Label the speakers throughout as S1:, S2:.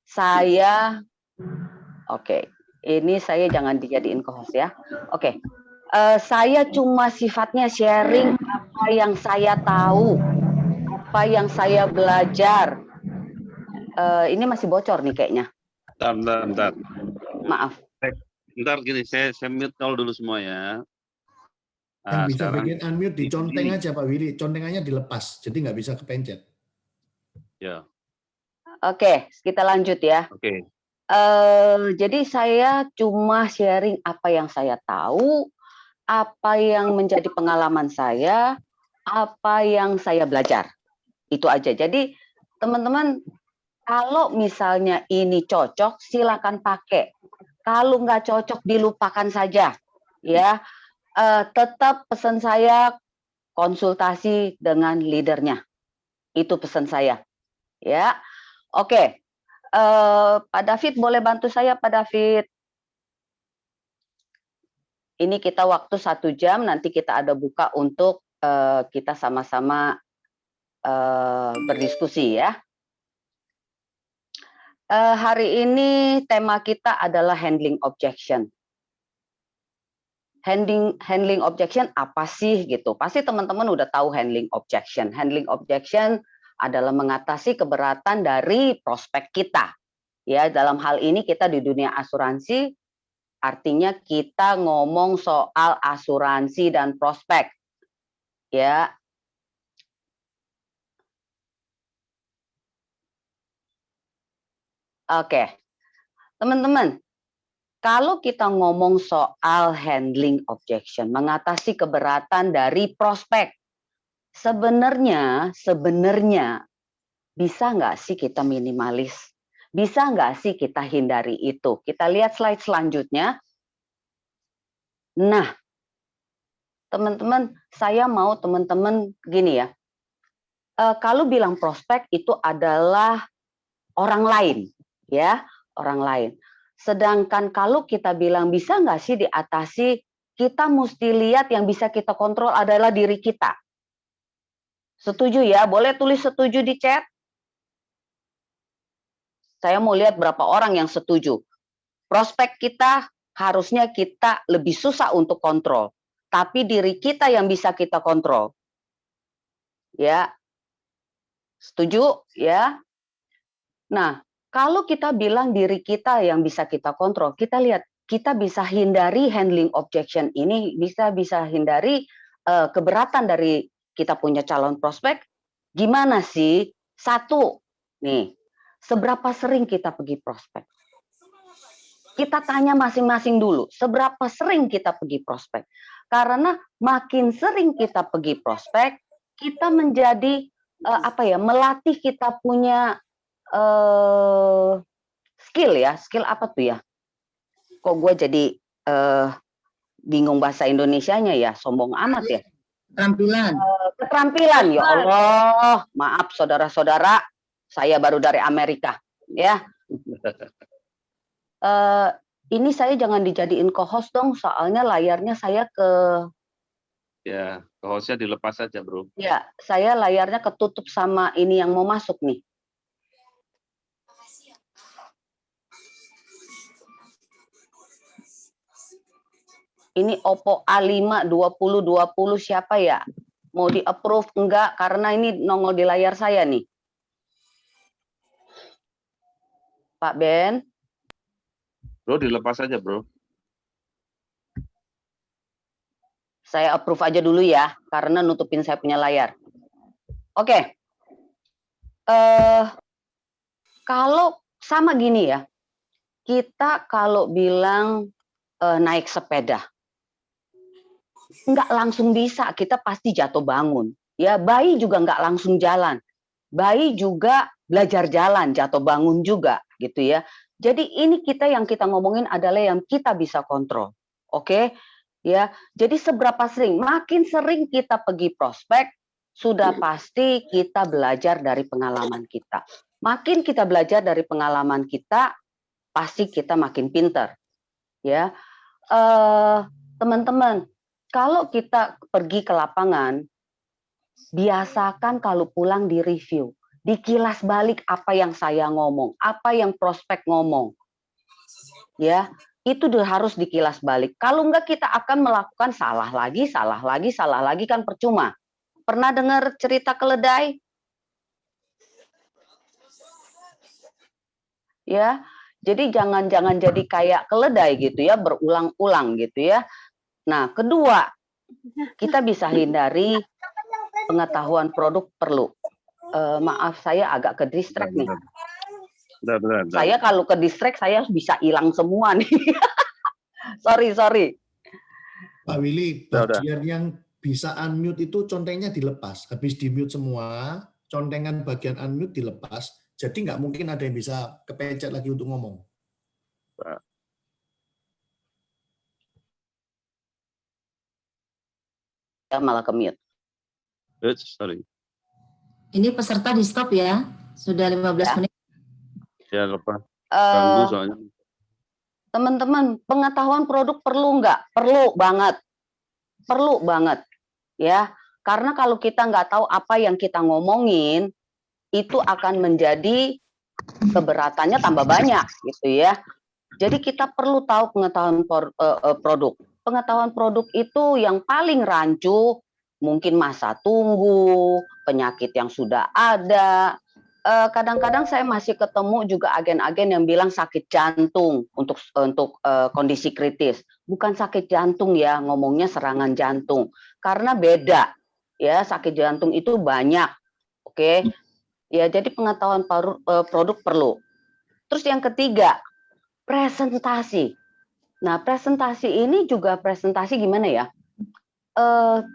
S1: Saya, oke, ini saya jangan dijadiin co-host ya. Oke, saya cuma sifatnya sharing apa yang saya tahu, apa yang saya belajar. Ini masih bocor nih kayaknya.
S2: Bentar.
S1: Maaf.
S2: Bentar gini, saya mute call dulu semua ya.
S3: Yang bisa bikin unmute diconteng aja Pak Willy, contengannya dilepas, jadi nggak bisa kepencet.
S2: Ya.
S1: Oke, kita lanjut ya.
S2: Oke.
S1: Jadi saya cuma sharing apa yang saya tahu, apa yang menjadi pengalaman saya, apa yang saya belajar. Itu aja. Jadi teman-teman, kalau misalnya ini cocok, silakan pakai. Kalau nggak cocok, dilupakan saja. Ya, tetap pesan saya konsultasi dengan leadernya. Itu pesan saya. Ya, oke. Pak David boleh bantu saya, Pak David? Ini kita waktu 1 jam, nanti kita ada buka untuk kita sama-sama berdiskusi ya. Hari ini tema kita adalah handling objection. Handling objection apa sih gitu? Pasti teman-teman udah tahu handling objection. Handling objection adalah mengatasi keberatan dari prospek kita. Ya, dalam hal ini kita di dunia asuransi, artinya kita ngomong soal asuransi dan prospek. Ya. Oke. Teman-teman, kalau kita ngomong soal handling objection, mengatasi keberatan dari prospek, sebenarnya bisa nggak sih kita minimalis? Bisa nggak sih kita hindari itu? Kita lihat slide selanjutnya. Nah, teman-teman, saya mau teman-teman gini ya. Kalau bilang prospek itu adalah orang lain, ya, orang lain. Sedangkan kalau kita bilang bisa nggak sih diatasi, kita mesti lihat yang bisa kita kontrol adalah diri kita. Setuju ya? Boleh tulis setuju di chat. Saya mau lihat berapa orang yang setuju. Prospek kita harusnya kita lebih susah untuk kontrol. Tapi diri kita yang bisa kita kontrol. Ya. Setuju ya? Nah, kalau kita bilang diri kita yang bisa kita kontrol, kita lihat kita bisa hindari handling objection ini, bisa hindari keberatan dari kita punya calon prospek. Gimana sih? Satu, nih, seberapa sering kita pergi prospek? Kita tanya masing-masing dulu, seberapa sering kita pergi prospek? Karena makin sering kita pergi prospek, kita menjadi melatih kita punya skill ya, skill apa tuh ya? Kok gue jadi bingung bahasa Indonesianya ya, sombong amat ya.
S4: Keterampilan.
S1: Keterampilan, ya Allah, maaf saudara-saudara, saya baru dari Amerika, ya. Ini saya jangan dijadiin co-host dong, soalnya layarnya saya ke.
S2: Ya, co-hostnya dilepas saja, bro.
S1: Ya, saya layarnya ketutup sama ini yang mau masuk nih. Ini Oppo A5 2020 siapa ya? Mau di-approve enggak? Karena ini nongol di layar saya nih. Pak Ben.
S2: Bro, dilepas saja, bro.
S1: Saya approve aja dulu ya, karena nutupin saya punya layar. Oke. Kalau sama gini ya, kita kalau bilang naik sepeda, nggak langsung bisa, kita pasti jatuh bangun. Ya, bayi juga nggak langsung jalan. Bayi juga belajar jalan, jatuh bangun juga, gitu ya. Jadi ini yang kita ngomongin adalah yang kita bisa kontrol. Oke? Ya. Jadi seberapa sering? Makin sering kita pergi prospek, sudah pasti kita belajar dari pengalaman kita. Makin kita belajar dari pengalaman kita, pasti kita makin pinter. Ya. Teman-teman, kalau kita pergi ke lapangan, biasakan kalau pulang di review. dikilas balik apa yang saya ngomong, apa yang prospek ngomong. Ya, itu harus dikilas balik. Kalau enggak kita akan melakukan salah lagi kan percuma. Pernah dengar cerita keledai? Ya, jadi jangan jadi kayak keledai gitu ya, berulang-ulang gitu ya. Nah, kedua, kita bisa hindari pengetahuan produk perlu. Maaf, saya agak ke distract nih.
S2: Bentar.
S1: Saya kalau ke distract saya bisa hilang semua nih. sorry.
S3: Pak Willy,
S2: Udah.
S3: bagian yang bisa unmute itu contengnya dilepas. Habis di-mute semua, contengan bagian unmute dilepas. Jadi nggak mungkin ada yang bisa kepencet lagi untuk ngomong.
S1: Ya, malah ke mute.
S2: Sorry.
S4: Ini peserta di stop ya. Sudah 15
S1: Ya.
S4: menit.
S2: Ya, lepas. Ganggu soalnya.
S1: Teman-teman, pengetahuan produk perlu nggak? Perlu banget, ya. Karena kalau kita nggak tahu apa yang kita ngomongin, itu akan menjadi keberatannya tambah banyak, gitu ya. Jadi kita perlu tahu pengetahuan produk. Pengetahuan produk itu yang paling rancu, mungkin masa tunggu, penyakit yang sudah ada. Kadang-kadang saya masih ketemu juga agen-agen yang bilang sakit jantung untuk kondisi kritis. Bukan sakit jantung ya, ngomongnya serangan jantung. Karena beda, ya sakit jantung itu banyak, oke? Ya jadi pengetahuan produk perlu. Terus yang ketiga, presentasi. Nah presentasi ini juga presentasi gimana ya?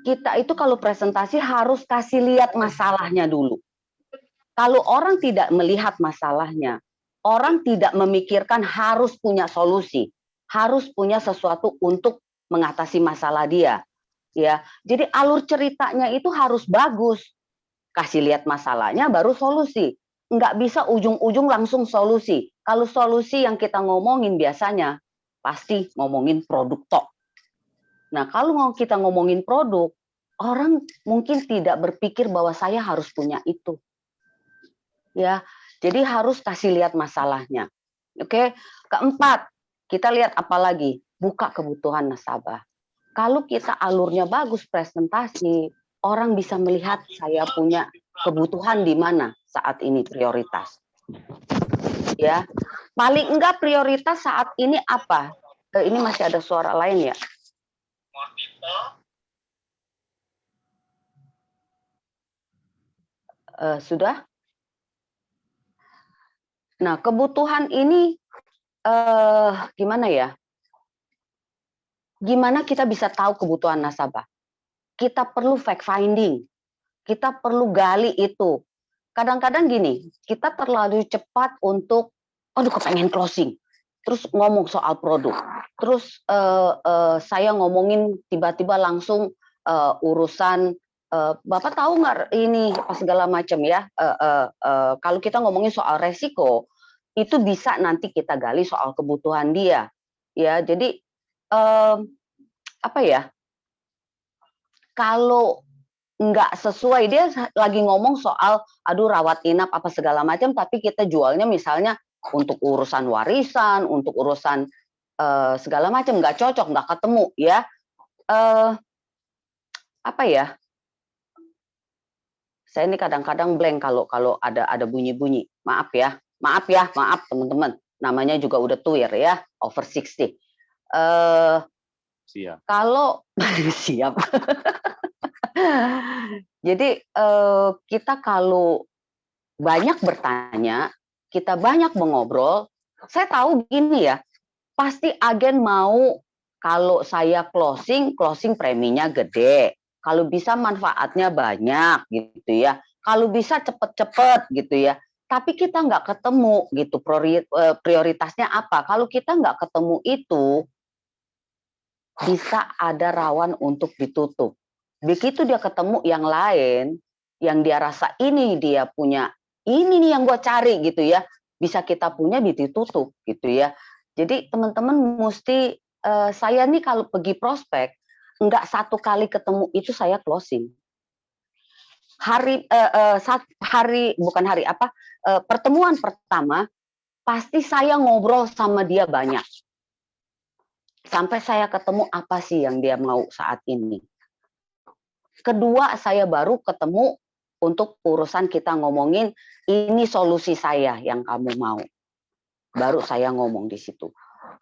S1: Kita itu kalau presentasi harus kasih lihat masalahnya dulu. Kalau orang tidak melihat masalahnya, orang tidak memikirkan harus punya solusi, harus punya sesuatu untuk mengatasi masalah dia. Ya, jadi alur ceritanya itu harus bagus. Kasih lihat masalahnya baru solusi. Enggak bisa ujung-ujung langsung solusi. Kalau solusi yang kita ngomongin biasanya pasti ngomongin produk tok. Nah, kalau mau kita ngomongin produk, orang mungkin tidak berpikir bahwa saya harus punya itu. Ya, jadi harus kasih lihat masalahnya. Oke, keempat, kita lihat apa lagi? Buka kebutuhan nasabah. Kalau kita alurnya bagus presentasi, orang bisa melihat saya punya kebutuhan di mana saat ini prioritas. Ya, paling enggak prioritas saat ini apa? Ini masih ada suara lain ya? Sudah? Nah, kebutuhan ini gimana ya? Gimana kita bisa tahu kebutuhan nasabah? Kita perlu fact finding. Kita perlu gali itu. Kadang-kadang gini, kita terlalu cepat untuk, aduh kepengen closing. Terus ngomong soal produk. Terus saya ngomongin tiba-tiba langsung urusan, Bapak tahu nggak ini apa segala macam ya. Kalau kita ngomongin soal resiko, itu bisa nanti kita gali soal kebutuhan dia. Ya, jadi apa ya? Kalau nggak sesuai, dia lagi ngomong soal aduh rawat inap apa segala macam, tapi kita jualnya misalnya untuk urusan warisan, untuk urusan segala macam, nggak cocok, nggak ketemu ya. Apa ya? Saya ini kadang-kadang blank kalau ada bunyi-bunyi. Maaf teman-teman. Namanya juga udah tuir ya, over 60.
S2: Siap.
S1: Kalau siap. Jadi kita kalau banyak bertanya, kita banyak mengobrol, saya tahu gini ya, pasti agen mau kalau saya closing preminya gede, kalau bisa manfaatnya banyak gitu ya, kalau bisa cepet-cepet gitu ya. Tapi kita nggak ketemu gitu prioritasnya apa. Kalau kita nggak ketemu itu, bisa ada rawan untuk ditutup. Begitu dia ketemu yang lain, yang dia rasa ini dia punya, ini nih yang gue cari gitu ya, bisa kita punya ditutup gitu ya. Jadi teman-teman mesti, saya nih kalau pergi prospek, enggak satu kali ketemu itu saya closing. pertemuan pertama pasti saya ngobrol sama dia banyak. Sampai saya ketemu apa sih yang dia mau saat ini. Kedua, saya baru ketemu untuk urusan kita ngomongin ini solusi saya yang kamu mau. Baru saya ngomong di situ.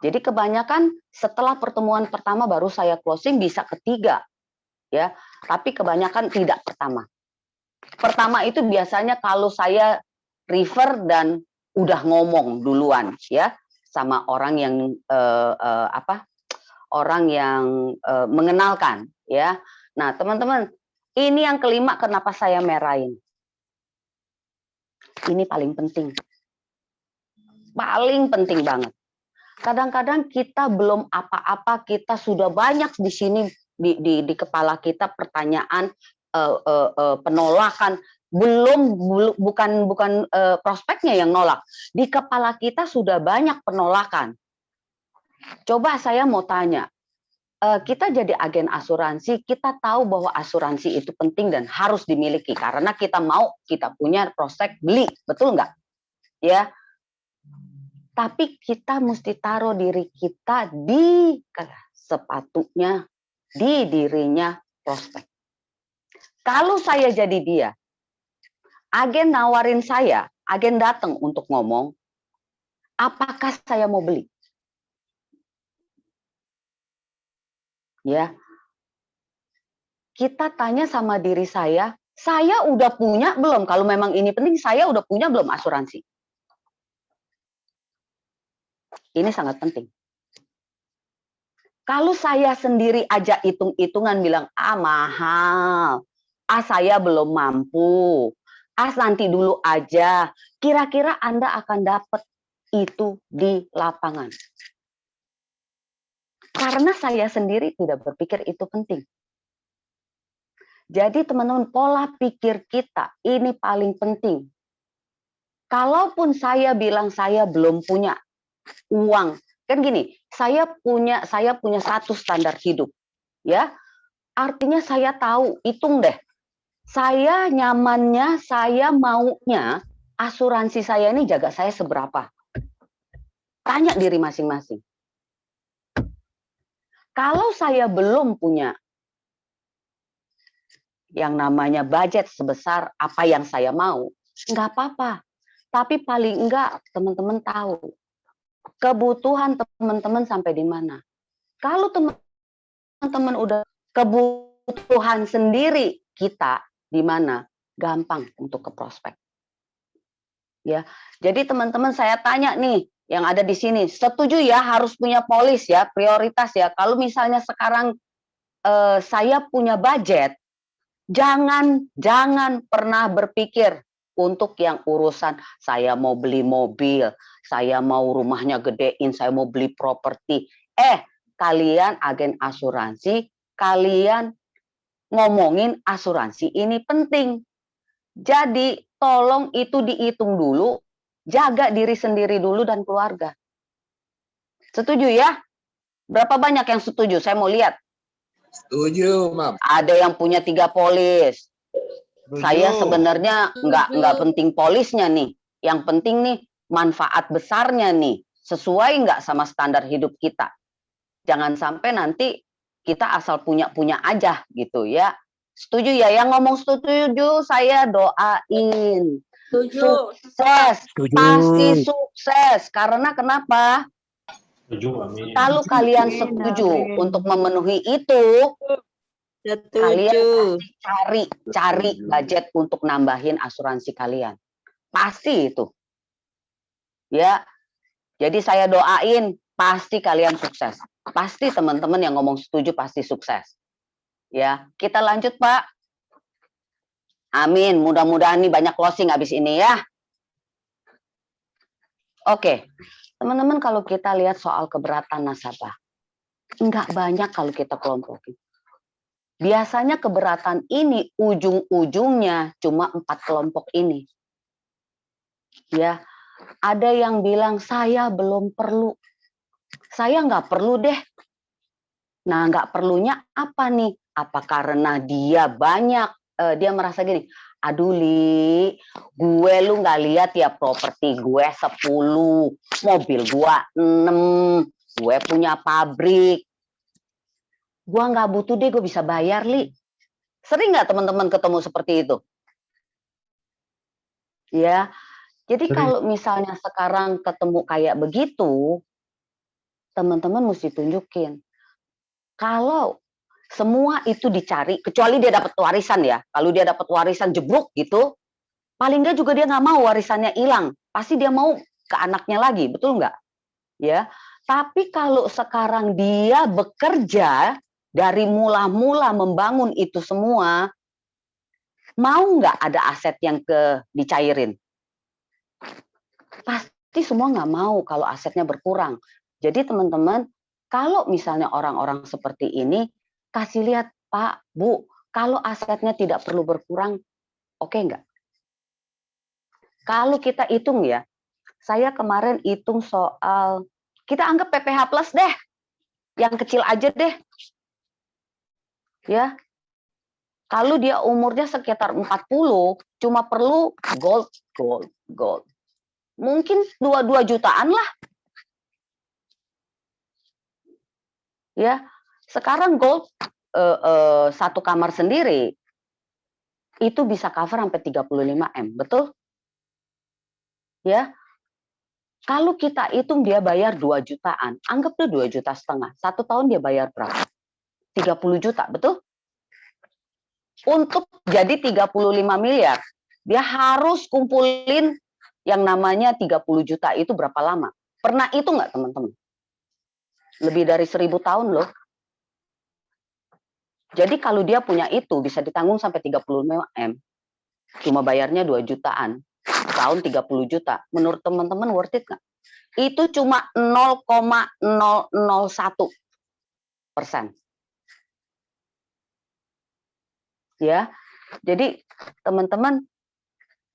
S1: Jadi kebanyakan setelah pertemuan pertama baru saya closing, bisa ketiga. Ya, tapi kebanyakan tidak pertama. Pertama itu biasanya kalau saya refer dan udah ngomong duluan ya sama orang yang mengenalkan ya. Nah, teman-teman, ini yang kelima kenapa saya merahin. Ini paling penting. Paling penting banget. Kadang-kadang kita belum apa-apa, kita sudah banyak di sini di kepala kita pertanyaan, penolakan, bukan prospeknya yang nolak. Di kepala kita sudah banyak penolakan. Coba saya mau tanya, kita jadi agen asuransi, kita tahu bahwa asuransi itu penting dan harus dimiliki karena kita punya prospek beli, betul nggak? Ya. Tapi kita mesti taruh diri kita di sepatunya, di dirinya prospek. Kalau saya jadi dia, agen nawarin saya, agen datang untuk ngomong, apakah saya mau beli? Ya, kita tanya sama diri saya udah punya belum? Kalau memang ini penting, saya udah punya belum asuransi? Ini sangat penting. Kalau saya sendiri aja hitung-hitungan bilang, mahal, saya belum mampu, nanti dulu aja, kira-kira Anda akan dapat itu di lapangan. Karena saya sendiri tidak berpikir itu penting. Jadi teman-teman, pola pikir kita ini paling penting. Kalaupun saya bilang saya belum punya uang, kan gini, saya punya satu standar hidup, ya. Artinya saya tahu, hitung deh. Saya nyamannya, saya maunya asuransi saya ini jaga saya seberapa. Tanya diri masing-masing. Kalau saya belum punya yang namanya budget sebesar apa yang saya mau, nggak apa-apa. Tapi paling enggak teman-teman tahu kebutuhan teman-teman sampai di mana. Kalau teman-teman udah kebutuhan sendiri kita di mana, gampang untuk ke prospek. Ya, jadi teman-teman saya tanya nih, yang ada di sini, setuju ya harus punya polis ya, prioritas ya. Kalau misalnya sekarang saya punya budget, jangan pernah berpikir untuk yang urusan saya mau beli mobil, saya mau rumahnya gedein, saya mau beli properti. Kalian agen asuransi, kalian ngomongin asuransi ini penting. Jadi tolong itu dihitung dulu, jaga diri sendiri dulu dan keluarga. Setuju ya? Berapa banyak yang setuju? Saya mau lihat.
S5: Setuju, Mam.
S1: Ada yang punya 3 polis.
S5: Setuju.
S1: Saya sebenarnya nggak penting polisnya nih. Yang penting nih manfaat besarnya nih. Sesuai nggak sama standar hidup kita. Jangan sampai nanti kita asal punya aja gitu ya. Setuju ya? Yang ngomong setuju saya doain.
S6: Setuju.
S1: Sukses.
S5: Setuju.
S1: Pasti sukses. Karena kenapa?
S7: Setuju, amin.
S1: Kalau kalian setuju untuk memenuhi itu, kalian pasti cari budget untuk nambahin asuransi kalian. Pasti itu. Ya. Jadi saya doain pasti kalian sukses. Pasti teman-teman yang ngomong setuju pasti sukses. Ya, kita lanjut, Pak. Amin. Mudah-mudahan nih banyak closing habis ini ya. Oke. Teman-teman, kalau kita lihat soal keberatan nasabah, enggak banyak kalau kita kelompokin. Biasanya keberatan ini ujung-ujungnya cuma 4 kelompok ini. Ya, ada yang bilang saya belum perlu. Saya nggak perlu deh. Nah, nggak perlunya apa nih? Apa karena dia banyak dia merasa gini, aduh Li, gue lu nggak lihat ya properti gue 10, mobil gue 6, gue punya pabrik, gue nggak butuh deh, gue bisa bayar Li. Sering nggak teman-teman ketemu seperti itu? Ya, jadi
S3: Sering.
S1: kalau misalnya sekarang ketemu kayak begitu, teman-teman mesti tunjukin. Kalau semua itu dicari, kecuali dia dapat warisan ya. Kalau dia dapat warisan jeblok gitu, paling nggak juga dia nggak mau warisannya hilang. Pasti dia mau ke anaknya lagi, betul nggak? Ya. Tapi kalau sekarang dia bekerja dari mula-mula membangun itu semua, mau nggak ada aset yang dicairin? Pasti semua nggak mau kalau asetnya berkurang. Jadi teman-teman, kalau misalnya orang-orang seperti ini, kasih lihat, Pak, Bu, kalau asetnya tidak perlu berkurang, oke nggak? Kalau kita hitung ya, saya kemarin hitung soal, kita anggap PPH plus deh, yang kecil aja deh. Ya, kalau dia umurnya sekitar 40, cuma perlu gold. Mungkin 2 jutaan lah. Ya, sekarang gold satu kamar sendiri itu bisa cover sampai 35M, betul? Ya. Kalau kita hitung dia bayar 2 jutaan, anggap tuh 2,5 juta. 1 tahun dia bayar berapa? 30 juta, betul? Untuk jadi 35 miliar, dia harus kumpulin yang namanya 30 juta itu berapa lama? Pernah itu nggak teman-teman? Lebih dari 1000 tahun loh. Jadi kalau dia punya itu bisa ditanggung sampai 35M. Cuma bayarnya 2 jutaan. Tahun 30 juta. Menurut teman-teman worth it nggak? Itu cuma 0,001%. Ya, jadi teman-teman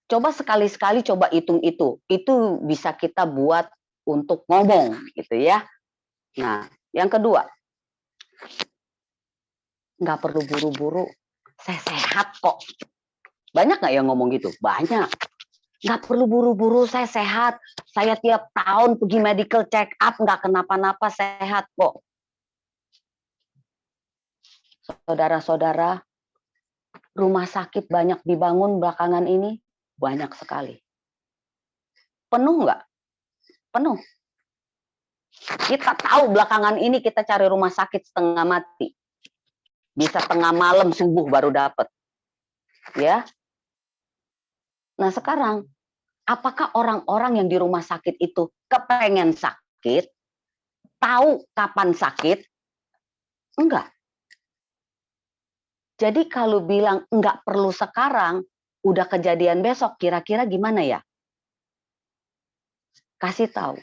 S1: coba sekali-sekali coba hitung itu bisa kita buat untuk ngomong gitu ya. Nah, yang kedua, nggak perlu buru-buru, saya sehat kok. Banyak nggak yang ngomong gitu? Banyak. Nggak perlu buru-buru, saya sehat, saya tiap tahun pergi medical check up, nggak kenapa-napa, sehat kok. Saudara-saudara, rumah sakit banyak dibangun belakangan ini, banyak sekali. Penuh nggak? Penuh. Kita tahu belakangan ini kita cari rumah sakit setengah mati. Bisa tengah malam subuh baru dapat. Ya. Nah sekarang, apakah orang-orang yang di rumah sakit itu kepengen sakit, tahu kapan sakit? Enggak. Jadi kalau bilang enggak perlu sekarang, udah kejadian besok, kira-kira gimana ya? Kasih tahu,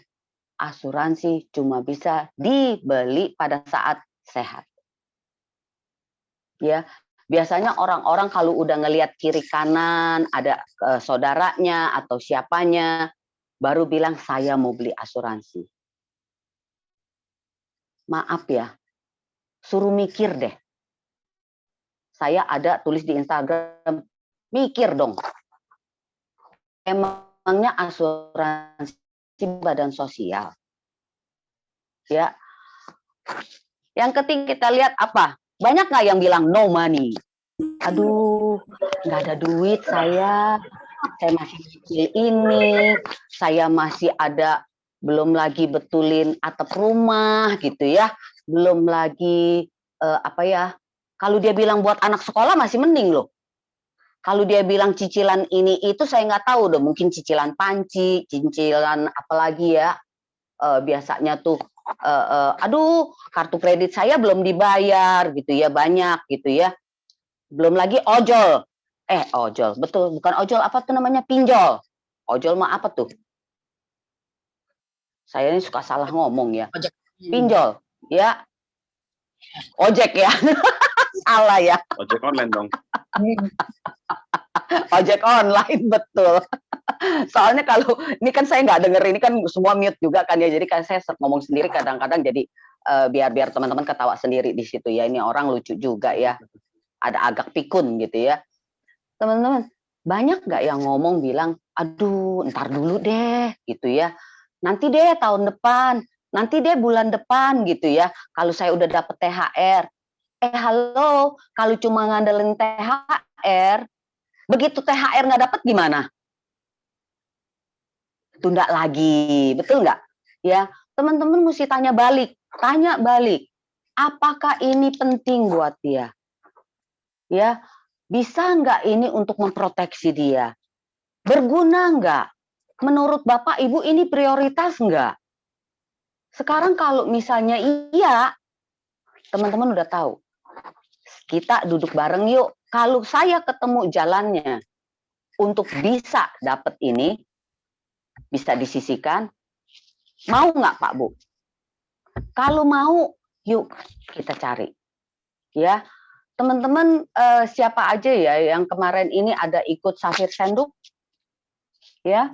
S1: asuransi cuma bisa dibeli pada saat sehat. Ya, biasanya orang-orang kalau udah ngelihat kiri kanan ada saudaranya atau siapanya, baru bilang saya mau beli asuransi. Maaf ya, suruh mikir deh. Saya ada tulis di Instagram, mikir dong. Emangnya asuransi badan sosial? Ya. Yang ketiga kita lihat apa? Banyak nggak yang bilang no money? Aduh, nggak ada duit saya masih kecil ini, saya masih ada, belum lagi betulin atap rumah gitu ya, belum lagi kalau dia bilang buat anak sekolah masih mending loh. Kalau dia bilang cicilan ini itu saya nggak tahu dong, mungkin cicilan panci, cicilan apalagi ya, biasanya tuh aduh kartu kredit saya belum dibayar gitu ya, banyak gitu ya. Belum lagi ojol. Ojol, betul, bukan ojol, apa tuh namanya, pinjol. Ojol mah apa tuh? Saya ini suka salah ngomong ya. Pinjol, ya. Ojek ya. Salah ya.
S2: Ojek online dong.
S1: Ojek online, betul. Soalnya kalau ini kan saya nggak denger, ini kan semua mute juga kan ya, jadi kan saya ngomong sendiri kadang-kadang, jadi biar teman-teman ketawa sendiri di situ ya, ini orang lucu juga ya, ada agak pikun gitu ya. teman-teman, banyak nggak yang ngomong bilang, aduh ntar dulu deh gitu ya, nanti deh tahun depan, nanti deh bulan depan gitu ya, kalau saya udah dapet THR. Halo, kalau cuma ngandelin THR, begitu THR nggak dapet gimana? Tunda lagi, betul nggak? Ya, teman-teman mesti tanya balik, apakah ini penting buat dia? Ya, bisa nggak ini untuk memproteksi dia? Berguna nggak? Menurut Bapak Ibu ini prioritas nggak? Sekarang kalau misalnya iya, teman-teman udah tahu. Kita duduk bareng yuk. Kalau saya ketemu jalannya untuk bisa dapat ini, bisa disisihkan, mau nggak Pak Bu? Kalau mau, yuk kita cari. Ya, teman-teman siapa aja ya yang kemarin ini ada ikut Safir Senduk? Ya,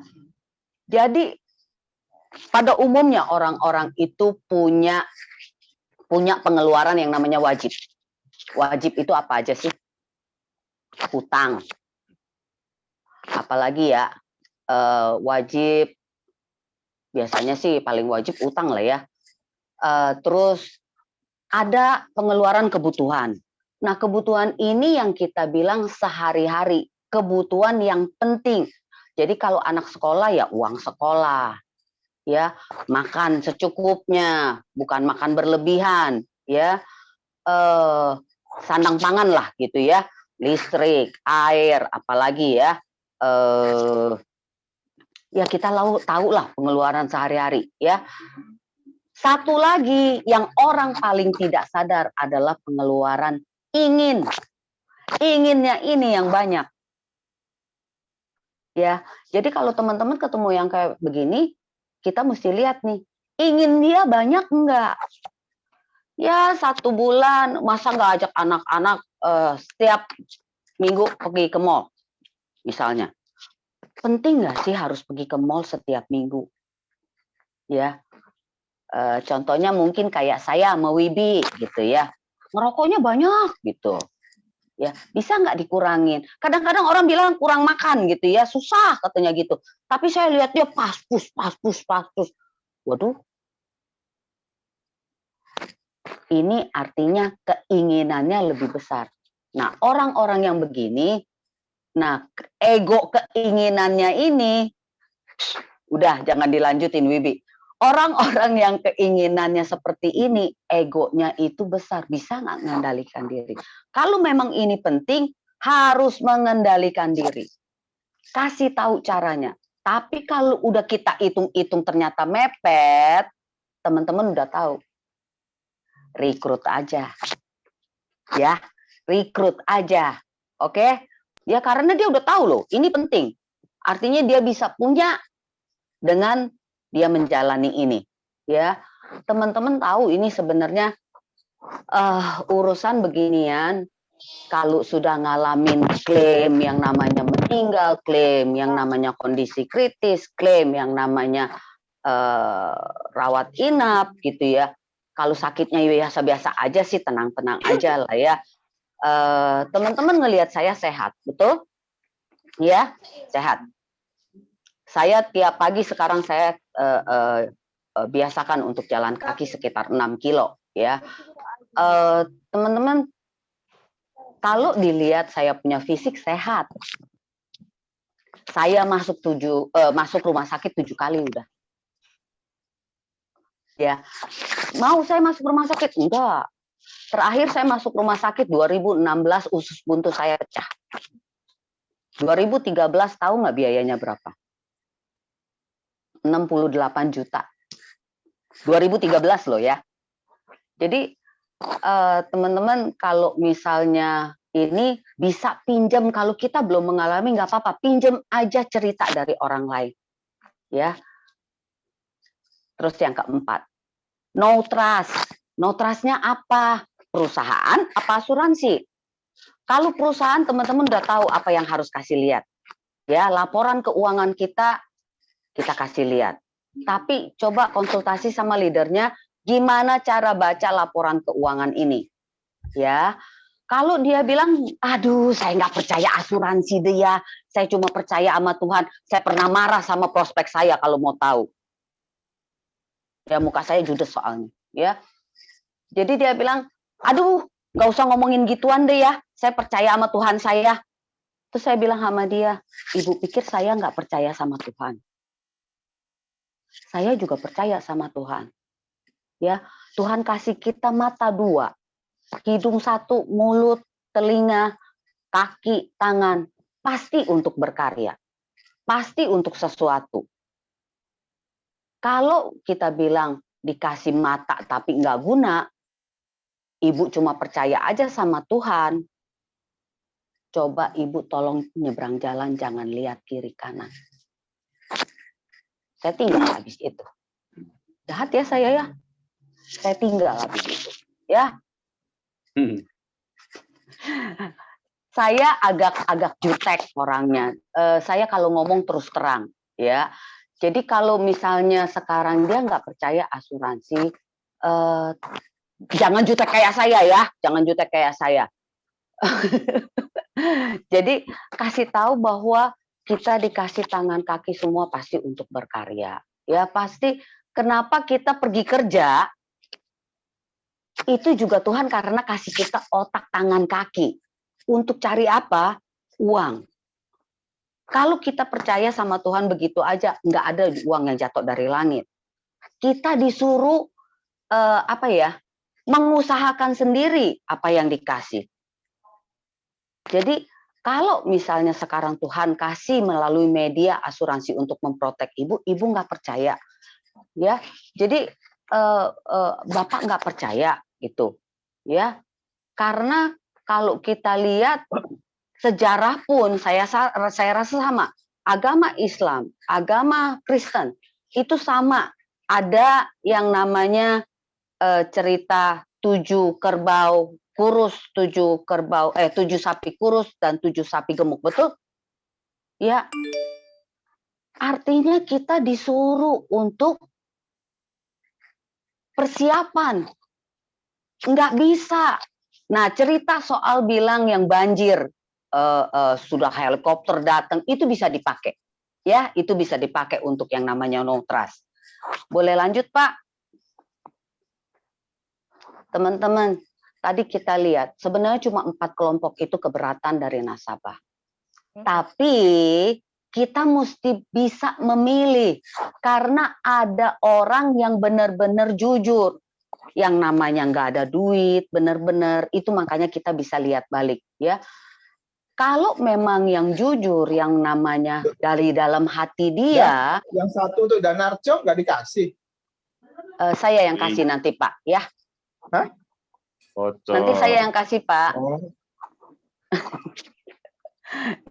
S1: jadi pada umumnya orang-orang itu punya pengeluaran yang namanya wajib. Wajib itu apa aja sih? Utang. Apalagi ya, wajib, biasanya sih paling wajib utang lah ya. Terus ada pengeluaran kebutuhan. Nah, kebutuhan ini yang kita bilang sehari-hari, kebutuhan yang penting. Jadi kalau anak sekolah ya uang sekolah, ya makan secukupnya, bukan makan berlebihan, ya sandang pangan lah gitu ya, listrik, air, apalagi ya, ya kita tahu lah pengeluaran sehari-hari ya. Satu lagi yang orang paling tidak sadar adalah pengeluaran inginnya ini yang banyak. Ya, jadi kalau teman-teman ketemu yang kayak begini, kita mesti lihat nih, ingin dia banyak enggak? Ya 1 bulan, masa nggak ajak anak-anak setiap minggu pergi ke mall, misalnya. Penting nggak sih harus pergi ke mall setiap minggu? Ya, contohnya mungkin kayak saya sama Wibi gitu ya, ngerokoknya banyak gitu. Ya, bisa nggak dikurangin? Kadang-kadang orang bilang kurang makan gitu ya, susah katanya gitu. Tapi saya lihat dia pas-pus. Waduh, ini artinya keinginannya lebih besar. Nah, orang-orang yang begini, nah ego keinginannya ini, udah jangan dilanjutin Wibi. Orang-orang yang keinginannya seperti ini, egonya itu besar, bisa nggak mengendalikan diri? Kalau memang ini penting, harus mengendalikan diri. Kasih tahu caranya. Tapi kalau udah kita hitung-hitung ternyata mepet, teman-teman udah tahu. Rekrut aja. Ya, rekrut aja. Oke? Ya karena dia udah tahu loh, ini penting. Artinya dia bisa punya dengan dia menjalani ini, ya teman-teman tahu ini sebenarnya urusan beginian. Kalau sudah ngalamin klaim yang namanya meninggal, klaim yang namanya kondisi kritis, klaim yang namanya rawat inap gitu ya. Kalau sakitnya biasa-biasa aja sih, tenang-tenang aja lah ya. Teman-teman ngelihat saya sehat, betul? Ya, sehat. Saya tiap pagi sekarang saya biasakan untuk jalan kaki sekitar 6 kilo ya. Teman-teman, kalau dilihat saya punya fisik sehat. Saya masuk rumah sakit 7 kali udah. Ya. Mau saya masuk rumah sakit? Enggak. Terakhir saya masuk rumah sakit 2016, usus buntu saya pecah. 2013 tahu nggak biayanya berapa? 68 juta. 2013 loh ya. Jadi teman-teman kalau misalnya ini bisa pinjam, kalau kita belum mengalami nggak apa-apa, pinjam aja cerita dari orang lain. Ya. Terus yang keempat, no trust. No trust-nya apa? Perusahaan apa asuransi? Kalau perusahaan teman-teman udah tahu apa yang harus kasih lihat. Ya, laporan keuangan kita kasih lihat. Tapi coba konsultasi sama leadernya, gimana cara baca laporan keuangan ini. Ya, Kalau dia bilang, aduh saya nggak percaya asuransi dia, saya cuma percaya sama Tuhan, saya pernah marah sama prospek saya kalau mau tahu. Ya muka saya judes soalnya. Ya. Jadi dia bilang, aduh nggak usah ngomongin gituan deh ya, saya percaya sama Tuhan saya. Terus saya bilang sama dia, ibu pikir saya nggak percaya sama Tuhan? Saya juga percaya sama Tuhan. Ya, Tuhan kasih kita mata 2. Hidung 1, mulut, telinga, kaki, tangan, pasti untuk berkarya, pasti untuk sesuatu. Kalau kita bilang dikasih mata tapi nggak guna, ibu cuma percaya aja sama Tuhan. Coba ibu tolong nyebrang jalan, jangan lihat kiri kanan. Saya tinggal habis itu. Jahat ya saya ya. Saya tinggal habis itu. Ya. Saya agak jutek orangnya. Saya kalau ngomong terus terang, ya. Jadi kalau misalnya sekarang dia nggak percaya asuransi, jangan jutek kayak saya ya, jangan jutek kayak saya. Jadi kasih tahu bahwa kita dikasih tangan kaki semua pasti untuk berkarya, ya pasti. Kenapa kita pergi kerja? Itu juga Tuhan karena kasih kita otak, tangan, kaki. Untuk cari apa? Uang. Kalau kita percaya sama Tuhan begitu aja, nggak ada uang yang jatuh dari langit. Kita disuruh mengusahakan sendiri apa yang dikasih. Jadi kalau misalnya sekarang Tuhan kasih melalui media asuransi untuk memprotek ibu nggak percaya, ya. Jadi Bapak nggak percaya gitu, ya. Karena kalau kita lihat sejarah pun saya rasa sama. Agama Islam, agama Kristen itu sama. Ada yang namanya cerita 7 kerbau kurus, 7 sapi kurus dan 7 sapi gemuk, betul? Ya. Artinya kita disuruh untuk persiapan. Nggak bisa. Nah, cerita soal bilang yang banjir, sudah helikopter datang, itu bisa dipakai. Ya, itu bisa dipakai untuk yang namanya no trust. Boleh lanjut, Pak? Teman-teman, tadi kita lihat, sebenarnya cuma 4 kelompok itu keberatan dari nasabah. Tapi kita mesti bisa memilih, karena ada orang yang benar-benar jujur. Yang namanya nggak ada duit, benar-benar itu makanya kita bisa lihat balik, ya. Kalau memang yang jujur, yang namanya dari dalam hati dia,
S5: Yang satu tuh Danarjo nggak dikasih.
S1: saya yang kasih nanti Pak, ya.
S5: Hah?
S2: Bocor.
S1: Nanti saya yang kasih Pak,
S5: Oh.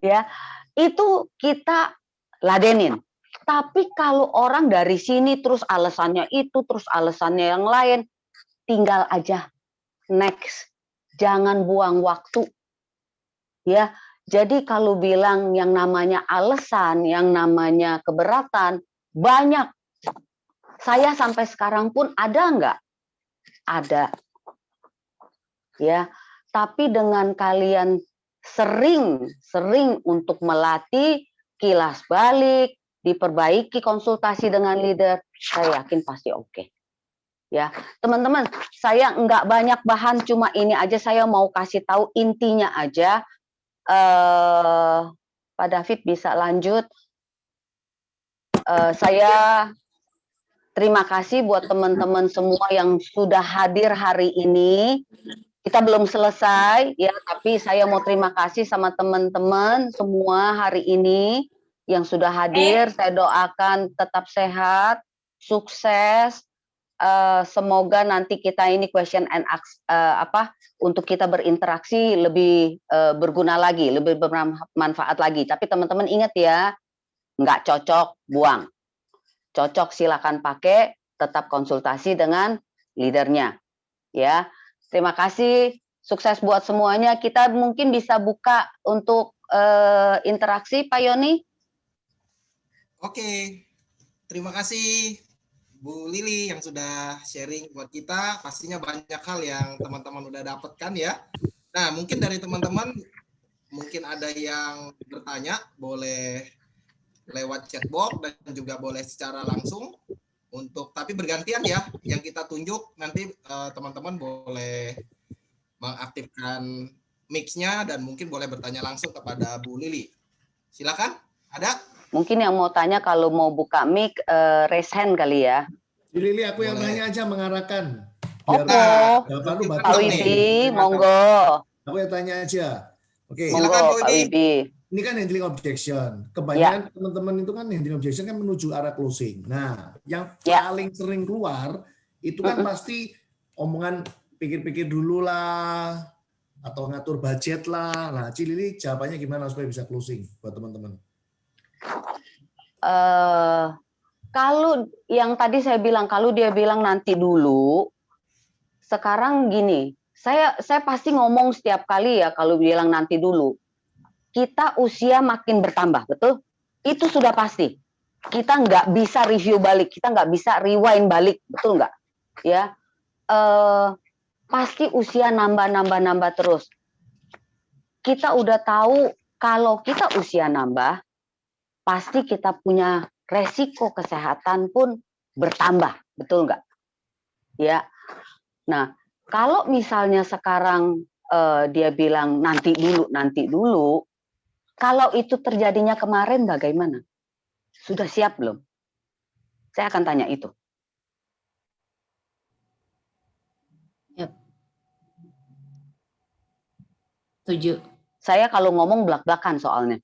S1: ya. Itu kita ladenin. Tapi kalau orang dari sini terus alasannya itu, terus alasannya yang lain, tinggal aja next, jangan buang waktu, ya. Jadi kalau bilang yang namanya alasan, yang namanya keberatan, banyak. Saya sampai sekarang pun ada nggak? Ada, ya. Tapi dengan kalian sering untuk melatih, kilas balik, diperbaiki konsultasi dengan leader, saya yakin pasti oke. Ya, teman-teman, saya nggak banyak bahan, cuma ini aja saya mau kasih tahu intinya aja. Pak David bisa lanjut. Saya terima kasih buat teman-teman semua yang sudah hadir hari ini. Kita belum selesai, ya, tapi saya mau terima kasih sama teman-teman semua hari ini yang sudah hadir. Saya doakan tetap sehat, sukses. Semoga nanti kita ini question and untuk kita berinteraksi lebih berguna lagi, lebih bermanfaat lagi. Tapi teman-teman ingat ya, nggak cocok buang, cocok silakan pakai, tetap konsultasi dengan leadernya, ya. Terima kasih, sukses buat semuanya. Kita mungkin bisa buka untuk interaksi, Pak Yoni.
S6: Oke, terima kasih Bu Lili yang sudah sharing buat kita. Pastinya banyak hal yang teman-teman udah dapatkan ya. Nah, mungkin dari teman-teman, mungkin ada yang bertanya, boleh lewat chatbox dan juga boleh secara langsung. Tapi bergantian ya, yang kita tunjuk nanti teman-teman boleh mengaktifkan mic-nya dan mungkin boleh bertanya langsung kepada Bu Lili. Silakan, ada?
S1: Mungkin yang mau tanya kalau mau buka mic, raise hand kali ya.
S3: Lili, aku yang
S6: Boleh.
S3: tanya aja mengarahkan.
S1: Opo,
S3: Bapak lu
S6: Kita
S1: Pak
S3: batal
S6: nih.
S1: Wibi,
S5: Terima
S1: monggo.
S3: Aku yang tanya aja. Oke.
S6: Silakan,
S1: Monggo,
S6: Pak
S1: Pak
S6: Wibi.
S1: Wibi.
S3: Ini kan handling objection. Kebanyakan teman-teman itu kan handling objection kan menuju arah closing. Nah, yang
S1: Ya.
S3: paling sering keluar itu kan pasti omongan pikir-pikir dulu lah, atau ngatur budget lah. Nah, Cilili jawabannya gimana supaya bisa closing buat teman-teman?
S1: Kalau yang tadi saya bilang, kalau dia bilang nanti dulu, sekarang gini, saya pasti ngomong setiap kali ya kalau bilang nanti dulu. Kita usia makin bertambah, betul? Itu sudah pasti. Kita nggak bisa review balik, kita nggak bisa rewind balik, betul nggak? Ya, pasti usia nambah terus. Kita udah tahu kalau kita usia nambah, pasti kita punya resiko kesehatan pun bertambah, betul nggak? Ya. Nah, kalau misalnya sekarang dia bilang nanti dulu, kalau itu terjadinya kemarin bagaimana? Sudah siap belum? Saya akan tanya itu.
S4: Setuju.
S1: Saya kalau ngomong belak-belakan soalnya.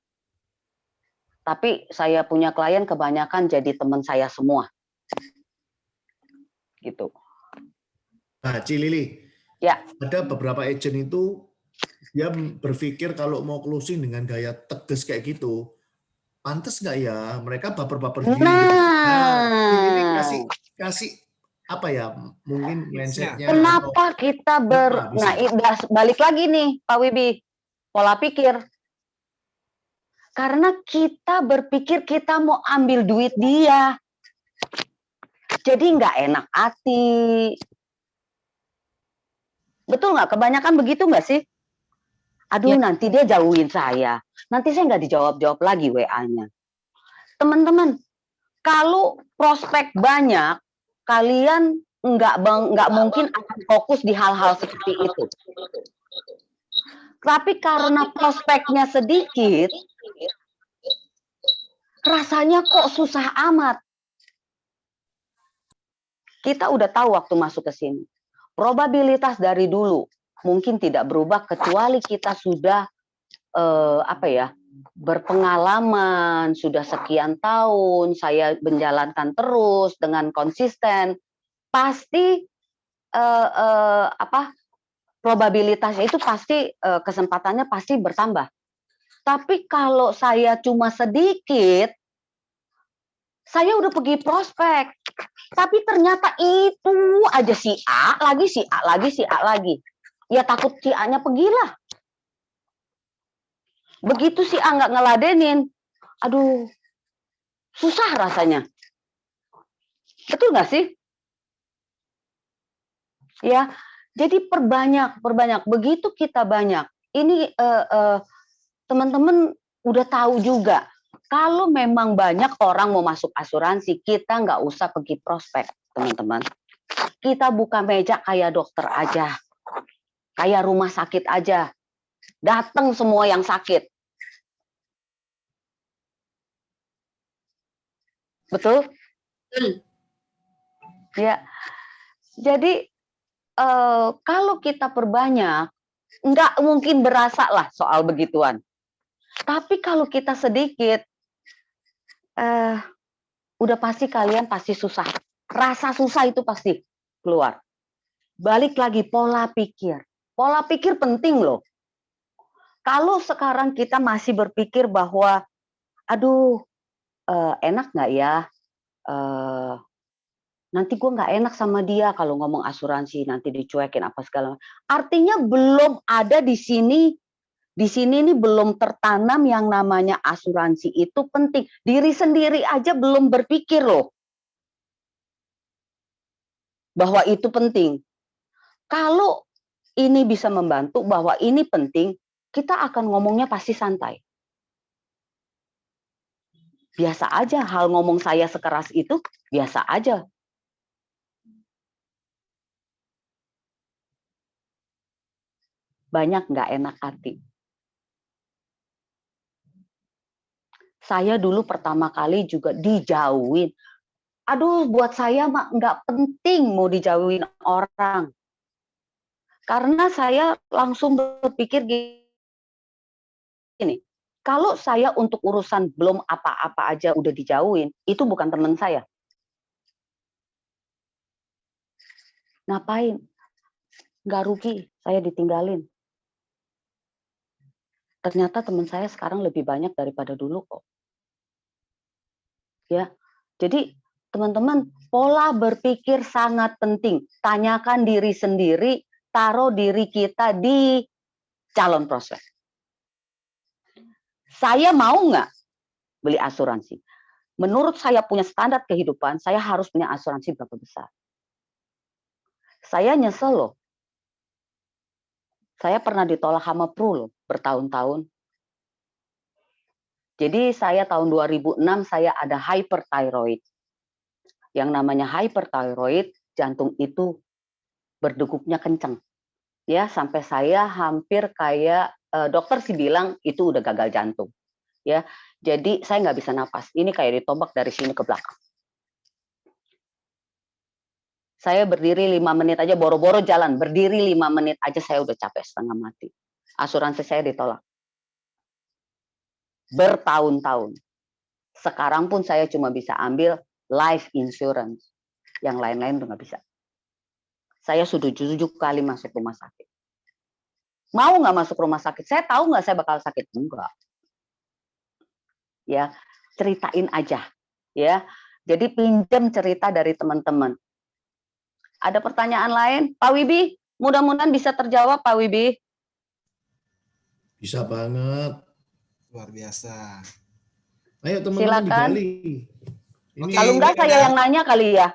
S1: Tapi saya punya klien kebanyakan jadi teman saya semua. Gitu.
S3: Nah, Cilili,
S1: Ya.
S3: ada beberapa agent itu dia berpikir kalau mau closing dengan gaya tegas kayak gitu, pantas nggak ya? Mereka baper-baper diri. Nah, Cilili kasih apa ya? Mungkin mindsetnya.
S1: Kenapa kita
S3: Bisa.
S1: balik lagi nih, Pak Wibi, pola pikir. Karena kita berpikir kita mau ambil duit dia. Jadi nggak enak hati. Betul nggak? Kebanyakan begitu nggak sih? Aduh, nanti dia jauhin saya. Nanti saya nggak dijawab-jawab lagi WA-nya. Teman-teman, kalau prospek banyak, kalian nggak mungkin akan fokus di hal-hal seperti itu. Tapi karena prospeknya sedikit, rasanya kok susah amat. Kita udah tahu waktu masuk ke sini. Probabilitas dari dulu mungkin tidak berubah kecuali kita sudah berpengalaman, sudah sekian tahun, saya menjalankan terus dengan konsisten, pasti probabilitasnya itu pasti kesempatannya pasti bertambah. Tapi kalau saya cuma sedikit, saya udah pergi prospek, tapi ternyata itu aja si A lagi. Ya takut si A-nya pergilah. Begitu si A nggak ngeladenin, aduh, susah rasanya. Betul nggak sih? Ya, jadi perbanyak. Begitu kita banyak, ini teman-teman udah tahu juga. Kalau memang banyak orang mau masuk asuransi, kita nggak usah pergi prospek, teman-teman. Kita buka meja kayak dokter aja, kayak rumah sakit aja. Datang semua yang sakit. Betul? Ya. Jadi kalau kita perbanyak, nggak mungkin berasa lah soal begituan. Tapi kalau kita sedikit, udah pasti kalian pasti susah. Rasa susah itu pasti keluar. Balik lagi pola pikir. Pola pikir penting loh. Kalau sekarang kita masih berpikir bahwa, aduh, enak nggak ya? Nanti gue nggak enak sama dia kalau ngomong asuransi, nanti dicuekin apa segala macam. Artinya belum ada di sini ini belum tertanam yang namanya asuransi itu penting. Diri sendiri aja belum berpikir loh bahwa itu penting. Kalau ini bisa membantu, bahwa ini penting, kita akan ngomongnya pasti santai. Biasa aja, hal ngomong saya sekeras itu, biasa aja. Banyak nggak enak hati. Saya dulu pertama kali juga dijauhin. Aduh, buat saya mah nggak penting mau dijauhin orang. Karena saya langsung berpikir gini, kalau saya untuk urusan belum apa-apa aja udah dijauhin, itu bukan teman saya. Ngapain? Nggak rugi, saya ditinggalin. Ternyata teman saya sekarang lebih banyak daripada dulu kok. Ya, jadi teman-teman, pola berpikir sangat penting. Tanyakan diri sendiri, taruh diri kita di calon prospek. Saya mau nggak beli asuransi? Menurut saya punya standar kehidupan, saya harus punya asuransi berapa besar. Saya nyesel loh. Saya pernah ditolak sama Pru loh, bertahun-tahun. Jadi saya tahun 2006 saya ada hyperthyroid. Yang namanya hyperthyroid, jantung itu berdegupnya kenceng. Ya, sampai saya hampir kayak dokter sih bilang itu udah gagal jantung. Ya, jadi saya nggak bisa napas. Ini kayak ditombak dari sini ke belakang. Saya berdiri 5 menit aja, boro-boro jalan, berdiri 5 menit aja saya udah capek setengah mati. Asuransi saya ditolak. Bertahun-tahun. Sekarang pun saya cuma bisa ambil life insurance. Yang lain-lain udah nggak bisa. Saya sudah 7 kali masuk rumah sakit. Mau nggak masuk rumah sakit? Saya tahu nggak saya bakal sakit? Enggak. Ya, ceritain aja. Ya, jadi pinjam cerita dari teman-teman. Ada pertanyaan lain? Pak Wibi, mudah-mudahan bisa terjawab Pak Wibi.
S3: Bisa banget.
S6: Luar biasa.
S3: Ayo teman-teman
S1: Silakan.
S3: digali.
S6: Oke,
S1: Kalau enggak
S6: ini
S1: saya yang nanya kali ya.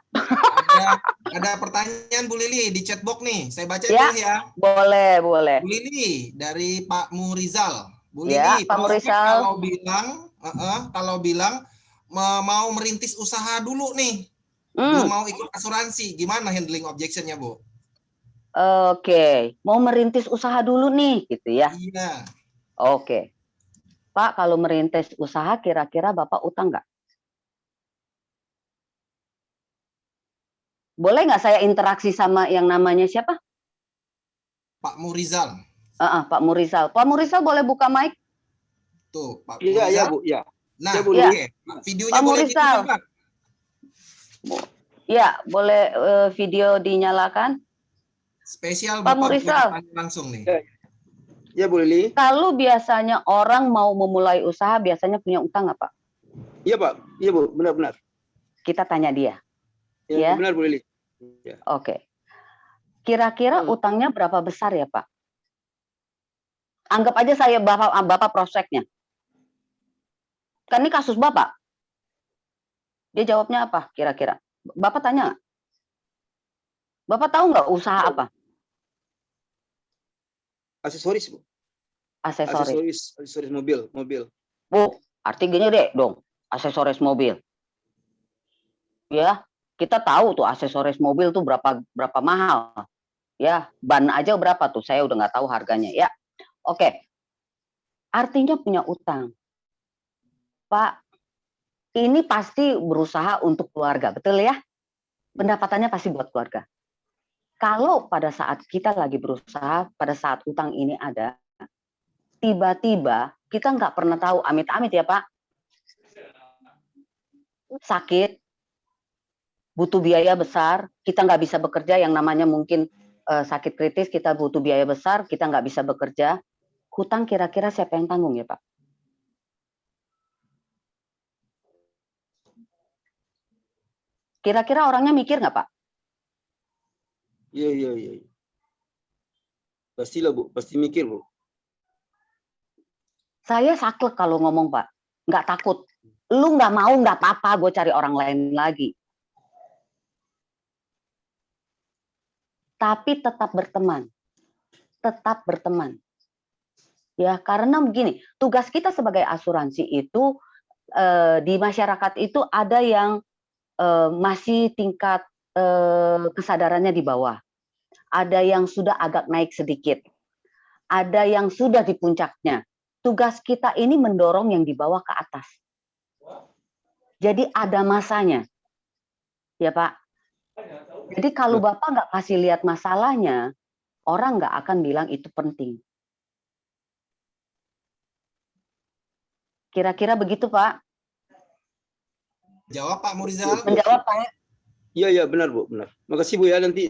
S6: Ada pertanyaan Bu Lili di chatbox nih. Saya baca
S1: Ya.
S6: dulu ya.
S1: Boleh.
S6: Bu Lili dari Pak Murizal. Bu
S1: Ya,
S6: Lili,
S1: Pak
S6: prospek
S1: Murizal.
S6: kalau bilang mau merintis usaha dulu nih, belum mau ikut asuransi, gimana handling objection-nya, Bu?
S1: Oke, mau merintis usaha dulu nih, gitu ya.
S6: Iya.
S1: Oke, Pak, kalau merintis usaha kira-kira Bapak utang nggak? Boleh nggak saya interaksi sama yang namanya siapa?
S6: Pak Murizal.
S1: Pak Murizal. Pak Murizal boleh buka mic?
S6: Tuh, Pak
S7: Iya,
S6: Murizal.
S7: ya Bu, ya.
S6: Nah,
S7: Ya, Bu
S1: Iya.
S6: oke. Videonya
S1: Pak
S6: boleh
S1: Murizal.
S6: dinyalakan, Pak.
S1: Ya, boleh video dinyalakan.
S6: Spesial
S1: Pak
S6: Bapak
S1: Murizal.
S6: bertanya langsung nih.
S7: Ya, Bu Lili.
S1: Kalau biasanya orang mau memulai usaha, biasanya punya utang nggak, Pak?
S7: Iya, Pak. Iya, Bu. Benar-benar.
S1: Kita tanya dia.
S7: Ya,
S1: Ya.
S7: benar, Bu Lili. Ya.
S1: Oke. Kira-kira utangnya berapa besar ya, Pak? Anggap aja saya Bapak prospeknya. Kan ini kasus Bapak. Dia jawabnya apa kira-kira? Bapak tanya nggak? Bapak tahu nggak usaha apa?
S7: Aksesoris, Bu.
S1: Aksesoris.
S7: Aksesoris mobil.
S1: Bu, arti gini deh dong, aksesoris mobil. Ya, kita tahu tuh aksesoris mobil tuh berapa mahal. Ya, ban aja berapa tuh? Saya udah nggak tahu harganya. Ya, oke. Artinya punya utang. Pak, ini pasti berusaha untuk keluarga, betul ya? Pendapatannya pasti buat keluarga. Kalau pada saat kita lagi berusaha, pada saat utang ini ada, tiba-tiba kita nggak pernah tahu, amit-amit ya Pak, sakit, butuh biaya besar, kita nggak bisa bekerja, yang namanya mungkin sakit kritis, kita butuh biaya besar, kita nggak bisa bekerja, hutang kira-kira siapa yang tanggung ya Pak? Kira-kira orangnya mikir nggak Pak?
S7: Iya. Pastilah, Bu. Pasti mikir, Bu.
S1: Saya saklek kalau ngomong Pak, nggak takut. Lu nggak mau nggak apa-apa, gue cari orang lain lagi. Tapi tetap berteman. tetap berteman. Ya, karena begini, tugas kita sebagai asuransi itu di masyarakat itu ada yang masih tingkat kesadarannya di bawah. Ada yang sudah agak naik sedikit. Ada yang sudah di puncaknya. Tugas kita ini mendorong yang di bawah ke atas. Jadi ada masanya. Ya, Pak. Jadi kalau Bapak nggak kasih lihat masalahnya, orang nggak akan bilang itu penting. Kira-kira begitu, Pak.
S6: Jawab Pak Murizal.
S1: Menjawab, Pak.
S7: Iya, benar, Bu, benar. Makasih, Bu, ya. Nanti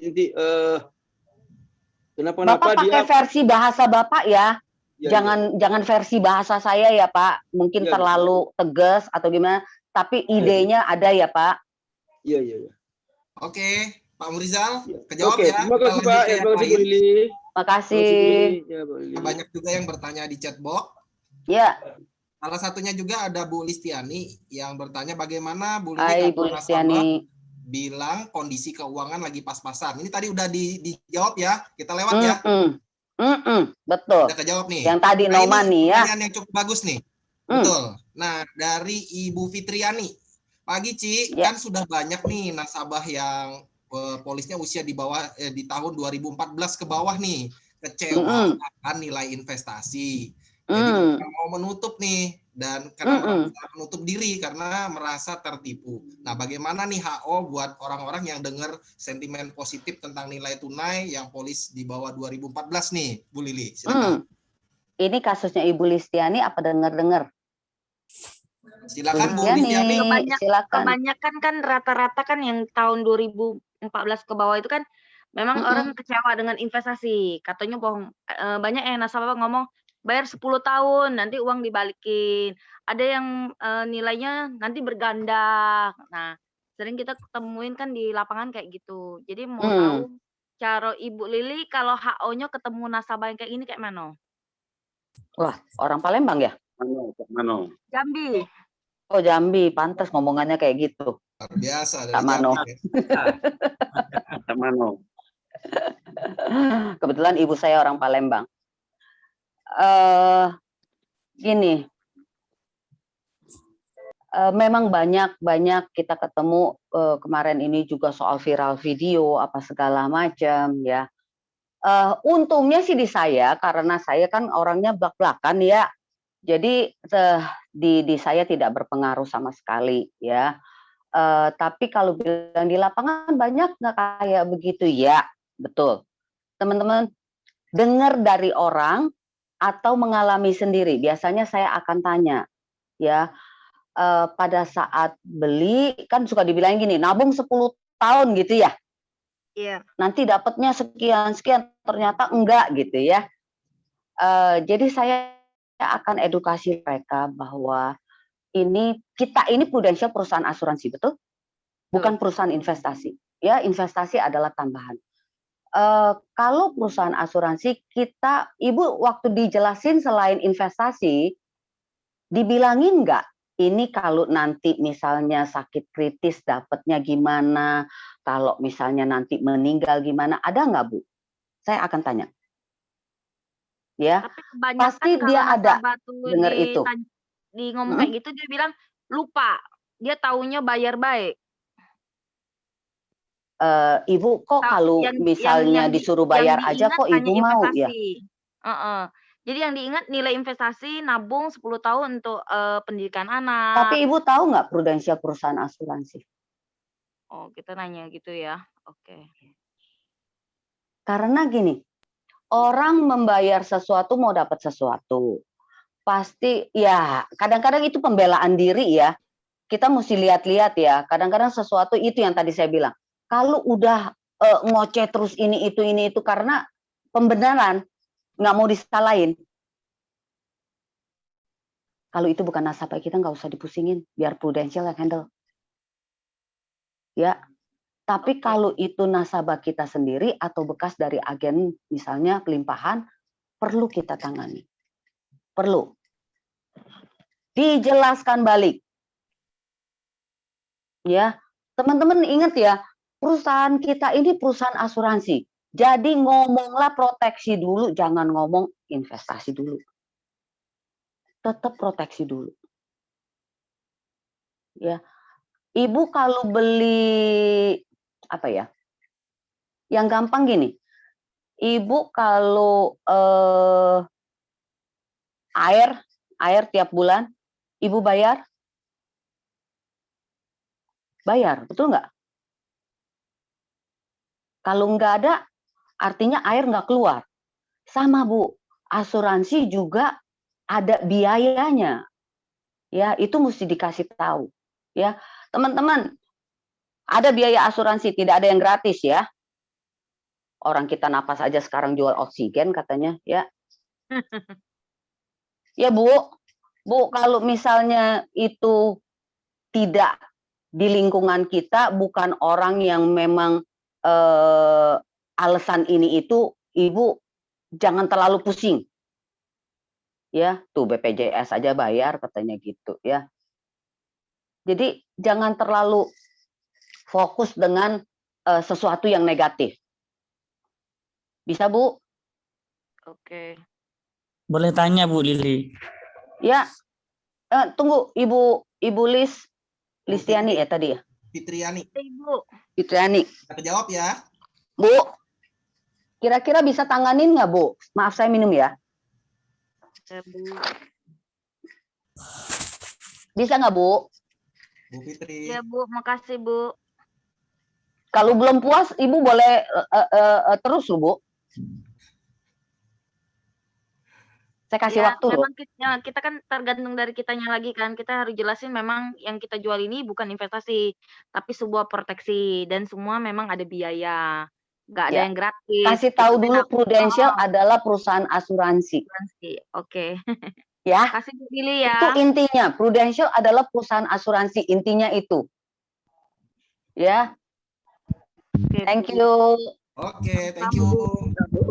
S7: kenapa-napa
S1: Bapak pakai versi bahasa Bapak ya.
S7: Ya,
S1: Jangan versi bahasa saya ya, Pak. Mungkin
S7: Iya,
S1: terlalu tegas atau gimana, tapi idenya ada ya, Pak.
S7: Iya.
S6: Oke, Pak Murizal,
S7: Iya.
S6: kejawab
S7: Oke,
S6: ya.
S7: terima kasih,
S6: Kita
S7: Pak.
S6: lanjut ke
S7: Terima
S6: yang
S7: kasih, Bu
S6: lain.
S7: Lili.
S1: Makasih.
S7: Ya, Bu Lili.
S6: Banyak juga yang bertanya di chat box.
S1: Ya,
S6: Salah satunya juga ada Bu Listiani yang bertanya bagaimana Bu Lili
S1: hai Bu
S6: kalau nasabah
S1: Listiani.
S6: bilang kondisi keuangan lagi pas-pasan. Ini tadi udah dijawab ya. Kita lewat ya.
S1: Betul.
S6: Udah kejawab nih.
S1: Yang tadi
S6: Nah,
S1: Noman
S6: ini
S1: nih ya.
S6: pertanyaan yang cukup bagus nih. Betul. Nah, dari Ibu Fitriani. Pagi, Ci,
S1: Ya.
S6: kan sudah banyak nih nasabah yang polisnya usia di bawah di tahun 2014 ke bawah nih, kecewa akan nilai investasi. Jadi mereka mau menutup nih dan karena merasa menutup diri karena merasa tertipu. Nah, bagaimana nih HO buat orang-orang yang dengar sentimen positif tentang nilai tunai yang polis di bawah 2014 nih, Bu Lili? Silakan.
S1: Ini kasusnya Ibu Listiani apa dengar-dengar?
S6: Silakan Bu
S1: Listiani,
S6: Listiani.
S1: silakan.
S8: Kebanyakan kan rata-rata kan yang tahun 2014 ke bawah itu kan memang orang kecewa dengan investasi. Katanya bohong. Banyak yang nasabah ngomong bayar 10 tahun nanti uang dibalikin. Ada yang nilainya nanti berganda. Nah, sering kita ketemuin kan di lapangan kayak gitu. Jadi mau tahu cara Ibu Lili kalau HO-nya ketemu nasabah yang kayak gini kayak mana?
S1: Wah, orang Palembang ya?
S2: Mano.
S8: Jambi.
S1: Oh, Jambi, pantas ngomongannya kayak gitu.
S6: Luar biasa dari
S1: Kak Mano.
S6: Jambi, ya.
S2: Mano.
S1: Kebetulan ibu saya orang Palembang. Gini, memang banyak kita ketemu kemarin ini juga soal viral video apa segala macam ya. Untungnya sih di saya karena saya kan orangnya blak-blakan ya. Jadi di saya tidak berpengaruh sama sekali ya. Tapi kalau bilang di lapangan banyak nggak kayak begitu ya, betul. Teman-teman dengar dari orang atau mengalami sendiri. Biasanya saya akan tanya ya. Pada saat beli kan suka dibilang gini, nabung 10 tahun gitu ya.
S8: Iya.
S1: Nanti dapatnya sekian ternyata enggak gitu ya. Jadi saya akan edukasi mereka bahwa kita ini Prudential perusahaan asuransi, betul? Bukan perusahaan investasi. Ya, investasi adalah tambahan. Kalau perusahaan asuransi Ibu waktu dijelasin selain investasi, dibilangin enggak ini kalau nanti misalnya sakit kritis dapatnya gimana, kalau misalnya nanti meninggal gimana, ada nggak Bu? Saya akan tanya. Ya,
S8: tapi kebanyakan
S1: pasti dia ada dengar itu.
S8: Di ngomong kayak gitu dia bilang lupa, dia taunya bayar baik.
S1: Ibu kok kalau misalnya disuruh bayar aja kok Ibu mau ya?
S8: Jadi yang diingat nilai investasi nabung 10 tahun untuk pendidikan anak.
S1: Tapi Ibu tahu nggak Prudential perusahaan asuransi?
S8: Oh, kita nanya gitu ya. Oke.
S1: Karena gini, orang membayar sesuatu mau dapat sesuatu. Pasti ya, kadang-kadang itu pembelaan diri ya. Kita mesti lihat-lihat ya. Kadang-kadang sesuatu itu yang tadi saya bilang. Kalau udah ngoceh terus ini itu karena pembenaran nggak mau disalahin. Kalau itu bukan nasabah kita nggak usah dipusingin, biar Prudential yang handle. Ya, tapi kalau itu nasabah kita sendiri atau bekas dari agen misalnya pelimpahan, perlu kita tangani. Perlu. Dijelaskan balik. Ya, teman-teman ingat ya, perusahaan kita ini perusahaan asuransi. Jadi ngomonglah proteksi dulu, jangan ngomong investasi dulu. Tetap proteksi dulu. Ya, Ibu kalau beli apa ya? Yang gampang gini. Ibu kalau air tiap bulan Ibu bayar? Bayar, betul nggak? Kalau nggak ada, artinya air nggak keluar. Sama Bu, asuransi juga ada biayanya. Ya, itu mesti dikasih tahu. Ya, teman-teman, ada biaya asuransi, tidak ada yang gratis ya. Orang kita napas aja sekarang jual oksigen katanya, ya. Ya Bu, kalau misalnya itu tidak di lingkungan kita, bukan orang yang memang alasan ini itu, Ibu jangan terlalu pusing. Ya, tuh BPJS aja bayar katanya gitu ya. Jadi jangan terlalu fokus dengan sesuatu yang negatif. Bisa Bu?
S8: Oke.
S9: Boleh tanya Bu Lili?
S1: Ya, tunggu Ibu Listiani ya tadi ya?
S6: Fitriani.
S8: Ibu.
S1: Fitriani.
S6: Kita jawab ya.
S1: Bu, kira-kira bisa tanganin nggak Bu? Maaf saya minum ya.
S8: Bu.
S1: Bisa nggak Bu?
S6: Bu Fitri.
S8: Ya Bu, makasih Bu.
S1: Kalau belum puas, Ibu boleh terus loh Bu. Saya kasih
S8: Ya,
S1: waktu loh.
S8: memang kita kan tergantung dari kitanya lagi kan. Kita harus jelasin memang yang kita jual ini bukan investasi, tapi sebuah proteksi dan semua memang ada biaya. Nggak ada
S1: Ya.
S8: yang gratis.
S1: Kasih tahu dulu Prudential
S8: Oh,
S1: adalah perusahaan asuransi.
S8: asuransi. Oke.
S1: Ya.
S8: Kasih Bu Lili ya.
S1: Itu intinya. Prudential adalah perusahaan asuransi. Intinya itu. Ya.
S8: Oke,
S1: Thank
S8: Bu.
S1: you.
S6: Oke, thank you.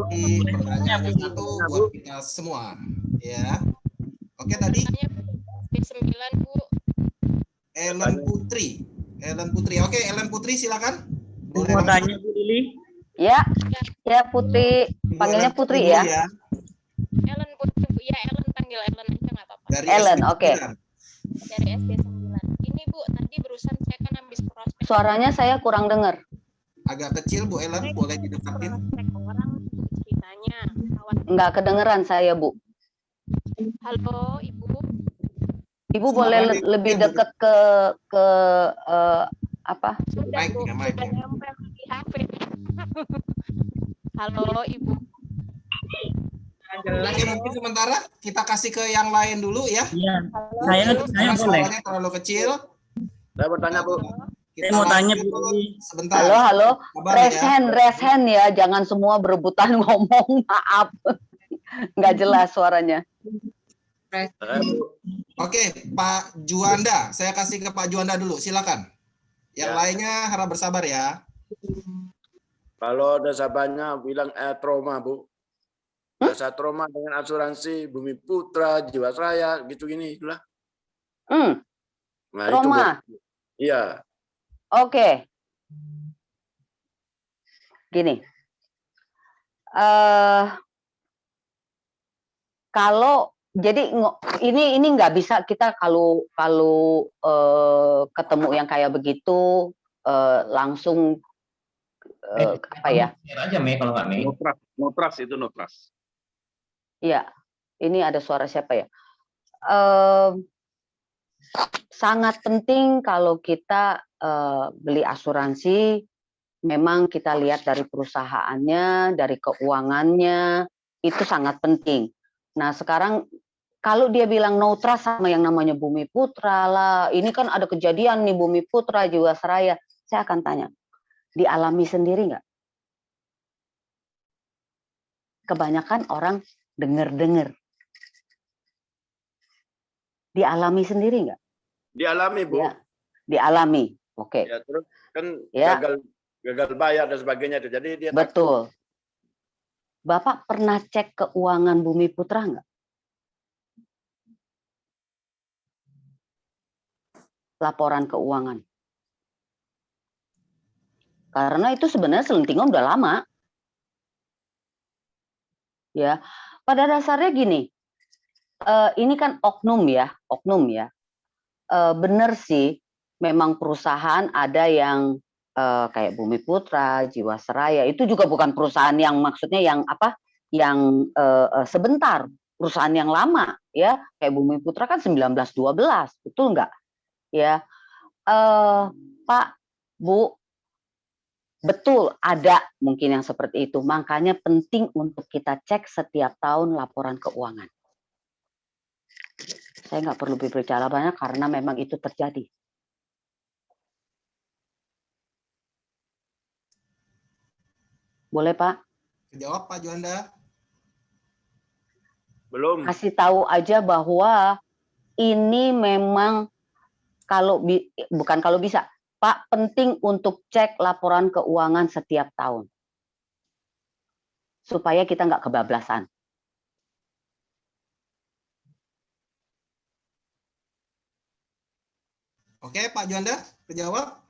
S6: Di pertanyaan yang satu buat kita semua, ya. Oke, tadi
S10: B9 Bu.
S6: Ellen Putri. Oke, Ellen Putri silakan. Boleh
S9: Mau
S6: langsung.
S9: tanya Bu Lili?
S1: Ya. Ya Putri.
S6: Ibu
S1: Panggilnya
S6: Ellen
S1: Putri
S6: dulu
S1: ya.
S10: Ellen Putri Bu. Ya, Ellen panggil Ellen aja nggak apa-apa.
S6: Dari
S1: Ellen,
S6: SD9.
S1: oke.
S10: Dari SD9. Ini Bu, tadi barusan saya kan habis prospek.
S1: Suaranya saya kurang dengar.
S6: Agak kecil Bu Ellen, boleh didekatin.
S10: Prospek orang ceritanya.
S1: Nggak kedengeran saya Bu.
S10: Halo Ibu.
S1: Ibu boleh lebih dekat ke apa?
S10: Sudah Bu,
S6: Mic-nya,
S10: sudah nempel di HP. Halo Ibu.
S6: Oke, mungkin sementara kita kasih ke yang lain dulu ya.
S9: Iya.
S10: Halo,
S9: Saya
S6: Karena
S9: boleh.
S6: suaranya terlalu kecil.
S7: Saya bertanya Bu.
S6: Kita
S9: Saya mau tanya
S6: lanjut
S9: Bu
S6: dulu.
S9: Lili.
S6: Sebentar.
S1: Halo.
S6: Sabar
S1: Raise hand ya. Jangan semua berebutan ngomong. Maaf. Nggak jelas suaranya.
S7: Saya Bu.
S6: Oke, Pak Juanda. Saya kasih ke Pak Juanda dulu. Silakan. Yang
S7: Ya.
S6: lainnya harap bersabar ya.
S7: Kalau nasabahnya bilang trauma Bu. Rasa trauma dengan asuransi Bumi Putra, Jiwasraya, gitu gini itulah. Nah, itu Bu.
S1: Trauma.
S7: Iya.
S1: Oke. Gini. Kalau jadi ini nggak bisa kita kalau ketemu yang kayak begitu langsung apa ya?
S11: aja Mei kalau nggak Mei.
S2: No trust itu no trust.
S1: Iya, ini ada suara siapa ya? Sangat penting kalau kita beli asuransi, memang kita lihat dari perusahaannya, dari keuangannya, itu sangat penting. Nah sekarang kalau dia bilang no trust sama yang namanya Bumi Putra lah, ini kan ada kejadian nih Bumi Putra, Jiwasraya, saya akan tanya, dialami sendiri nggak? Kebanyakan orang dengar-dengar. Dialami sendiri nggak?
S7: Dialami Bu.
S1: Ya, dialami. Oke.
S7: Ya, terus kan
S1: Ya.
S7: gagal bayar dan sebagainya itu. Jadi dia
S1: Betul. Bapak pernah cek keuangan Bumi Putra nggak? Laporan keuangan. Karena itu sebenarnya selentingan udah lama. Ya, pada dasarnya gini, ini kan oknum ya. Bener sih, memang perusahaan ada yang kayak Bumi Putra, Jiwasraya, itu juga bukan perusahaan yang maksudnya yang apa, yang sebentar, perusahaan yang lama ya, kayak Bumi Putra kan 1912, betul nggak? Ya, Pak, Bu, betul ada mungkin yang seperti itu, makanya penting untuk kita cek setiap tahun laporan keuangan. Saya nggak perlu berbicara banyak karena memang itu terjadi. Boleh Pak?
S6: Jawab Pak Juanda.
S7: Belum.
S1: Kasih tahu aja bahwa ini memang bukan kalau bisa, Pak, penting untuk cek laporan keuangan setiap tahun. Supaya kita nggak kebablasan.
S6: Oke, Pak Juanda, terjawab.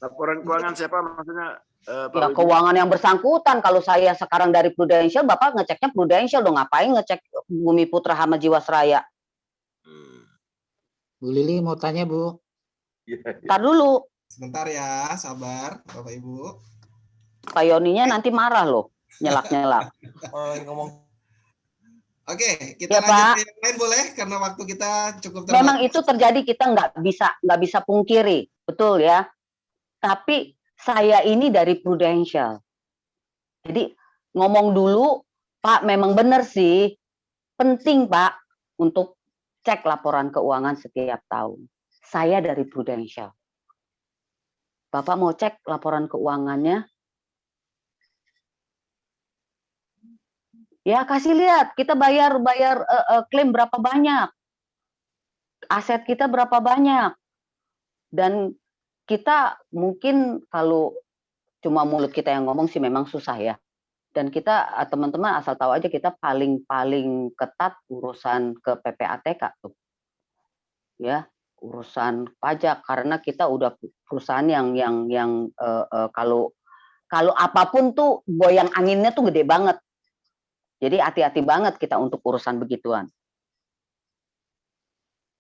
S7: Laporan keuangan siapa maksudnya? Pak
S1: Ya,
S7: Ibu?
S1: keuangan yang bersangkutan. Kalau saya sekarang dari Prudential, Bapak ngeceknya Prudential dong. Ngapain ngecek Bumi Putra sama Jiwasraya?
S11: Bu Lili mau tanya, Bu.
S1: Ntar dulu.
S6: Sebentar ya, sabar Bapak Ibu.
S1: Pak Yoninya nanti marah loh. Nyelak-nyelak.
S6: Oke, kita
S1: Ya,
S6: lanjut
S1: Pak.
S6: ke yang lain boleh? Karena waktu kita cukup terbatas.
S1: Memang itu terjadi, kita nggak bisa pungkiri. Betul ya. Tapi saya ini dari Prudential. Jadi ngomong dulu, Pak, memang benar sih. Penting, Pak, untuk cek laporan keuangan setiap tahun. Saya dari Prudential. Bapak mau cek laporan keuangannya? Ya, kasih lihat. Kita bayar klaim berapa banyak. Aset kita berapa banyak. Dan kita mungkin kalau cuma mulut kita yang ngomong sih memang susah ya. Dan kita teman-teman asal tahu aja kita paling ketat urusan ke PPATK tuh. Ya, urusan pajak karena kita udah perusahaan yang kalau apapun tuh goyang anginnya tuh gede banget. Jadi hati-hati banget kita untuk urusan begituan.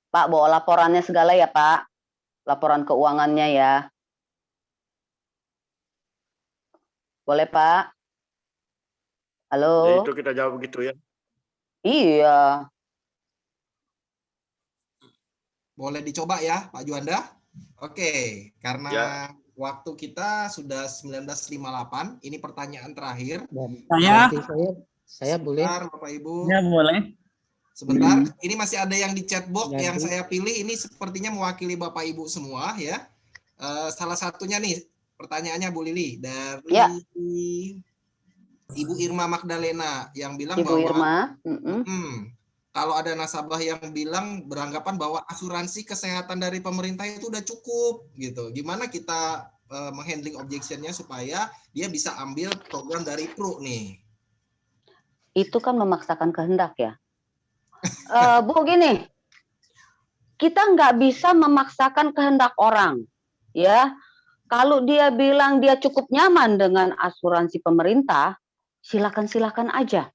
S1: Pak, bawa laporannya segala ya, Pak. Laporan keuangannya ya. Boleh, Pak? Halo?
S7: Ya, itu kita jawab begitu ya.
S1: Iya.
S6: Boleh dicoba ya, Pak Juanda? Oke, karena
S7: Ya.
S6: waktu kita sudah 19.58, ini pertanyaan terakhir.
S9: Saya?
S11: Berarti saya boleh.
S6: Sebentar, Bapak Ibu.
S9: Ya boleh.
S6: Sebentar, ini masih ada yang di chat box
S11: Jadi-
S6: yang saya pilih, ini sepertinya mewakili Bapak Ibu semua ya. Salah satunya nih, pertanyaannya Bu Lili, dari
S1: Ya.
S6: Ibu Irma Magdalena yang bilang
S1: Ibu
S6: bahwa
S1: Irma.
S6: kalau ada nasabah yang bilang beranggapan bahwa asuransi kesehatan dari pemerintah itu udah cukup gitu. Gimana kita menghandling objectionnya supaya dia bisa ambil program dari Pru nih?
S1: Itu kan memaksakan kehendak ya. Bu gini, kita nggak bisa memaksakan kehendak orang, ya. Kalau dia bilang dia cukup nyaman dengan asuransi pemerintah, silakan aja.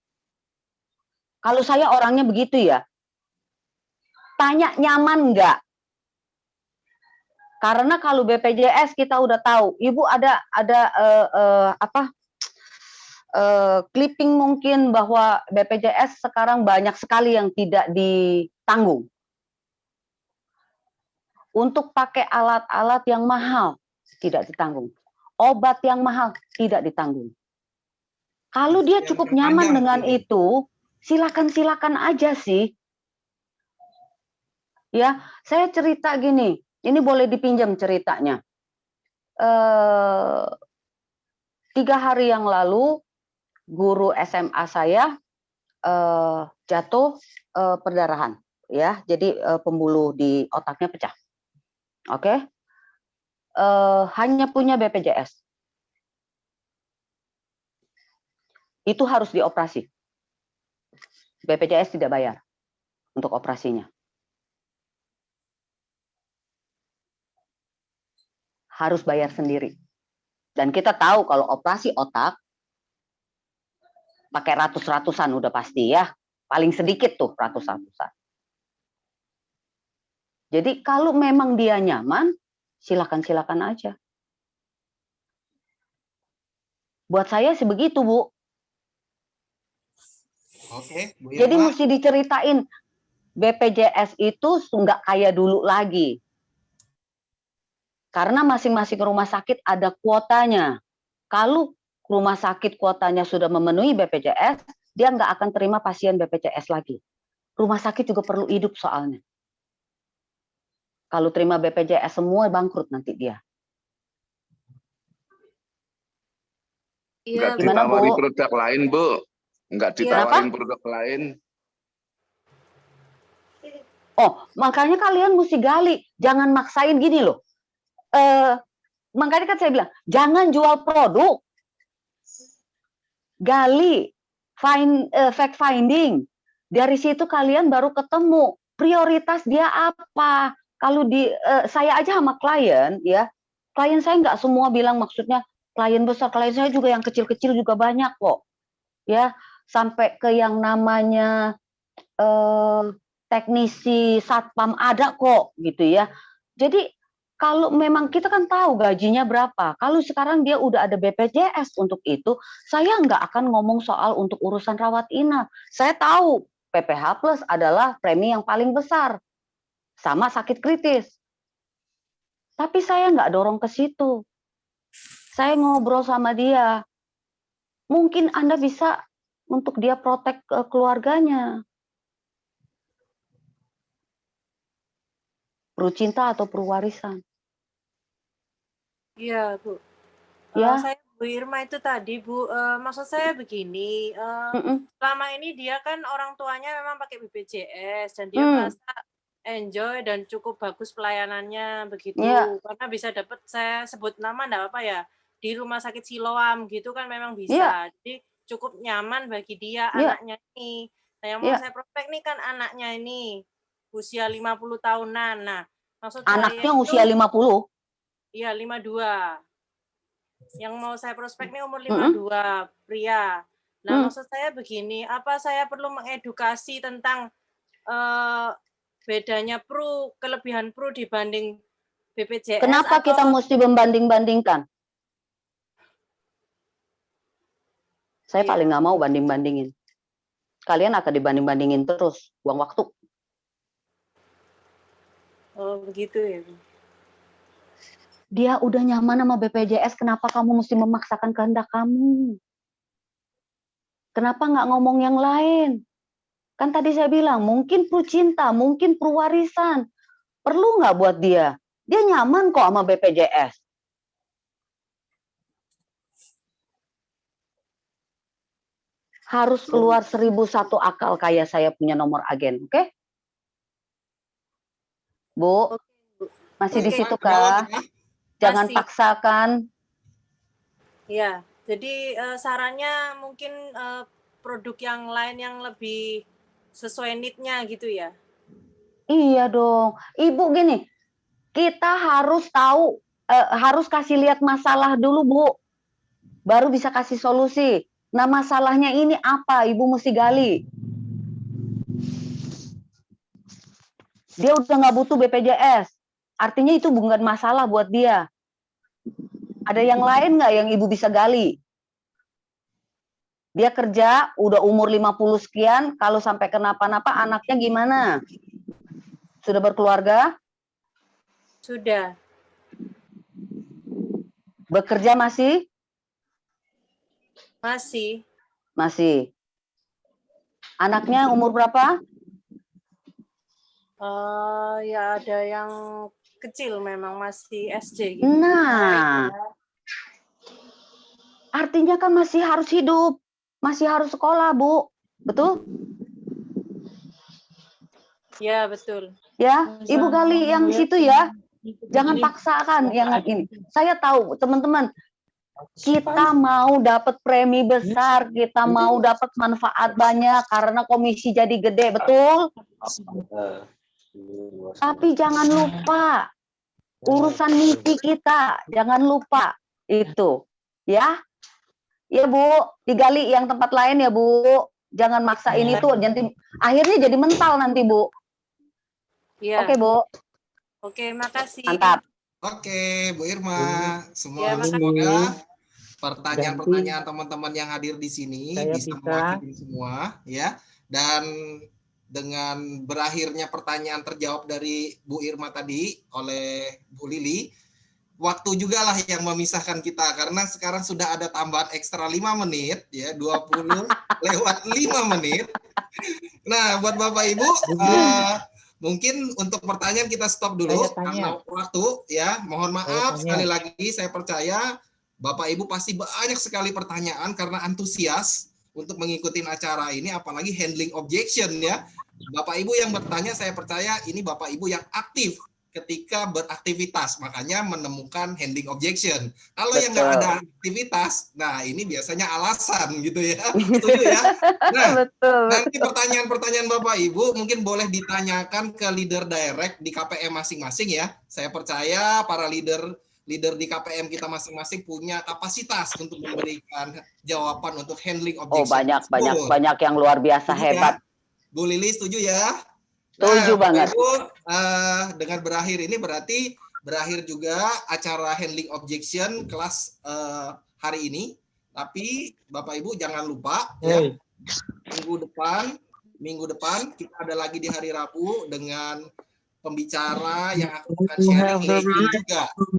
S1: Kalau saya orangnya begitu ya, tanya nyaman nggak? Karena kalau BPJS kita udah tahu, Ibu ada clipping mungkin bahwa BPJS sekarang banyak sekali yang tidak ditanggung. Untuk pakai alat-alat yang mahal tidak ditanggung. Obat yang mahal tidak ditanggung. Kalau dia cukup nyaman dengan itu, silakan aja sih. Ya, saya cerita gini, ini boleh dipinjam ceritanya. 3 hari yang lalu guru SMA saya jatuh perdarahan, ya, jadi pembuluh di otaknya pecah. Oke, hanya punya BPJS. Itu harus dioperasi. BPJS tidak bayar untuk operasinya. Harus bayar sendiri. Dan kita tahu kalau operasi otak pakai ratus-ratusan udah pasti ya. Paling sedikit tuh ratus-ratusan. Jadi kalau memang dia nyaman, silakan aja. Buat saya sih begitu, Bu.
S6: Oke, Bu
S1: Jadi
S6: Irma.
S1: mesti diceritain BPJS itu nggak kayak dulu lagi. Karena masing-masing rumah sakit ada kuotanya. Kalau rumah sakit kuotanya sudah memenuhi BPJS, dia nggak akan terima pasien BPJS lagi. Rumah sakit juga perlu hidup soalnya. Kalau terima BPJS semua bangkrut nanti dia.
S2: Enggak
S1: Gimana,
S2: ditawari
S1: Bu?
S2: produk lain, Bu. Enggak ditawarin produk lain.
S1: Oh, makanya kalian mesti gali. Jangan maksain gini loh. Makanya kan saya bilang, jangan jual produk. Gali, fact finding. Dari situ kalian baru ketemu prioritas dia apa. Kalau saya aja sama klien ya, klien saya nggak semua bilang maksudnya klien besar, klien saya juga yang kecil-kecil juga banyak kok. Ya, sampai ke yang namanya teknisi satpam ada kok gitu ya. Jadi kalau memang kita kan tahu gajinya berapa. Kalau sekarang dia udah ada BPJS untuk itu, saya nggak akan ngomong soal untuk urusan rawat inap. Saya tahu PPH Plus adalah premi yang paling besar. Sama sakit kritis. Tapi saya nggak dorong ke situ. Saya ngobrol sama dia. Mungkin Anda bisa untuk dia protek keluarganya. Cinta atau perwarisan.
S12: Iya, Bu.
S1: Ya.
S12: Saya Bu Irma itu tadi, Bu. Maksud saya begini, selama ini dia kan orang tuanya memang pakai BPJS dan dia merasa enjoy dan cukup bagus pelayanannya begitu.
S1: Ya.
S12: Karena bisa dapat, saya sebut nama enggak apa ya, di rumah sakit Siloam gitu kan memang bisa.
S1: Ya.
S12: Jadi cukup nyaman bagi dia,
S1: Ya.
S12: anaknya ini. Nah, yang mau
S1: Ya.
S12: saya prospek nih kan anaknya ini usia 50 tahunan. Nah, maksud
S1: Anaknya
S12: saya
S1: usia 50?
S12: Iya, 52. Yang mau saya prospek nih umur 52, pria. Nah, maksud saya begini, apa saya perlu mengedukasi tentang bedanya kelebihan PRU dibanding BPJS?
S1: Kenapa kita mesti membanding-bandingkan? Saya paling nggak mau banding-bandingin. Kalian akan dibanding-bandingin terus, buang waktu.
S12: Oh, begitu ya, Bu.
S1: Dia udah nyaman sama BPJS, kenapa kamu mesti memaksakan kehendak kamu? Kenapa nggak ngomong yang lain? Kan tadi saya bilang, mungkin cinta, mungkin warisan. Perlu nggak buat dia? Dia nyaman kok sama BPJS. Harus keluar 1001 akal kayak saya punya nomor agen, oke? Bu, masih di situ kah? Jangan
S12: Masih.
S1: paksakan.
S12: Ya, jadi sarannya mungkin produk yang lain yang lebih sesuai need-nya gitu ya?
S1: Iya dong. Ibu gini, kita harus tahu, harus kasih lihat masalah dulu, Bu. Baru bisa kasih solusi. Nah, masalahnya ini apa? Ibu mesti gali. Dia udah nggak butuh BPJS. Artinya itu bukan masalah buat dia. Ada yang lain nggak yang ibu bisa gali? Dia kerja, udah umur 50 sekian, kalau sampai kenapa-napa anaknya gimana? Sudah berkeluarga?
S12: Sudah.
S1: Bekerja masih?
S12: Masih.
S1: Masih. Anaknya umur berapa?
S12: Ya ada yang kecil memang masih SD gitu.
S1: Nah, artinya kan masih harus hidup, masih harus sekolah, Bu. Betul?
S12: Ya, betul.
S1: Ya, Ibu gali yang situ ya. Jangan paksakan yang ini. Saya tahu, teman-teman, kita mau dapat premi besar, kita mau dapat manfaat banyak karena komisi jadi gede, betul? Tapi jangan lupa urusan mimpi kita, jangan lupa itu, ya. Ya Bu, digali yang tempat lain ya Bu. Jangan maksain itu, nanti akhirnya jadi mental nanti Bu.
S12: Iya.
S1: Oke Bu.
S12: Oke, makasih.
S1: Mantap.
S6: Oke, Bu Irma.
S12: Ya, makasih.
S6: Semoga pertanyaan-pertanyaan teman-teman yang hadir di sini
S11: Saya
S6: bisa
S11: bisa.
S6: mewakili semua ya. Dan dengan berakhirnya pertanyaan terjawab dari Bu Irma tadi oleh Bu Lili, waktu juga lah yang memisahkan kita karena sekarang sudah ada tambahan ekstra 5 menit ya, 20 lewat 5 menit. Nah, buat Bapak Ibu mungkin untuk pertanyaan kita stop dulu karena waktu ya. Mohon maaf sekali lagi, saya percaya Bapak Ibu pasti banyak sekali pertanyaan karena antusias untuk mengikuti acara ini, apalagi handling objection ya. Bapak Ibu yang bertanya, saya percaya ini Bapak Ibu yang aktif ketika beraktivitas, makanya menemukan handling objection. Kalau yang nggak ada aktivitas, nah ini biasanya alasan gitu ya. Setuju ya? Nah, nanti pertanyaan-pertanyaan Bapak Ibu mungkin boleh ditanyakan ke leader direct di KPM masing-masing ya. Saya percaya para leader di KPM kita masing-masing punya kapasitas untuk memberikan jawaban untuk handling objection.
S1: Banyak yang luar biasa hebat.
S6: Ya? Bu Lili setuju ya?
S1: Setuju banget.
S6: Ibu, dengan berakhir ini berarti berakhir juga acara handling objection kelas hari ini. Tapi Bapak Ibu jangan lupa ya, minggu depan kita ada lagi di hari Rabu dengan pembicara yang akan sharing